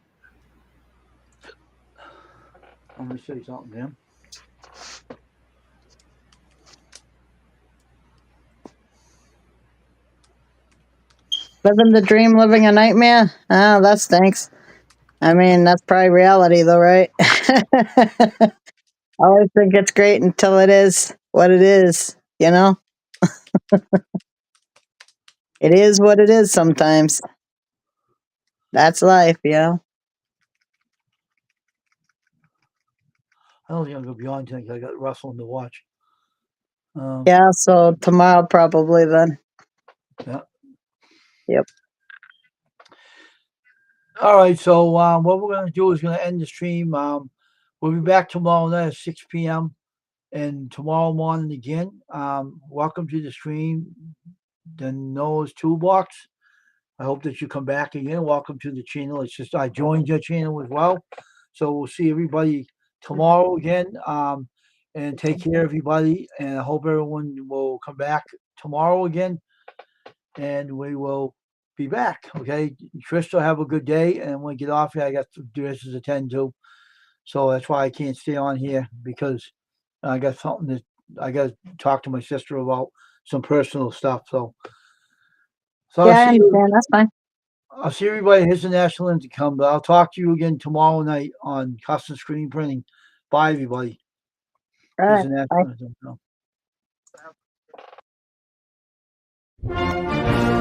I'm gonna say something to him. Living the dream, living a nightmare? Oh, that stinks. I mean, that's probably reality, though, right? I always think it's great until it is what it is, you know? It is what it is sometimes. That's life, you know? I don't think I'm gonna be on tonight 'cause I got wrestling to watch. Yeah, so tomorrow probably then. Yeah. Yep. All right. So what we're gonna do is gonna end the stream. We'll be back tomorrow night at 6 p.m. and tomorrow morning again. Welcome to the stream, the Noah's Toolbox. I hope that you come back again. Welcome to the channel. It's just I joined your channel as well. So we'll see everybody tomorrow again. And take care, everybody. And I hope everyone will come back tomorrow again. And we will be back. Okay. Crystal, have a good day. And when we get off here, I got some business to attend to. So that's why I can't stay on here because I got something that I got to talk to my sister about some personal stuff. So Yeah, I understand. That's fine. I'll see everybody. Here's the national intercom, but I'll talk to you again tomorrow night on custom screen printing. Bye, everybody. All Here's right. the Bye. national intercom.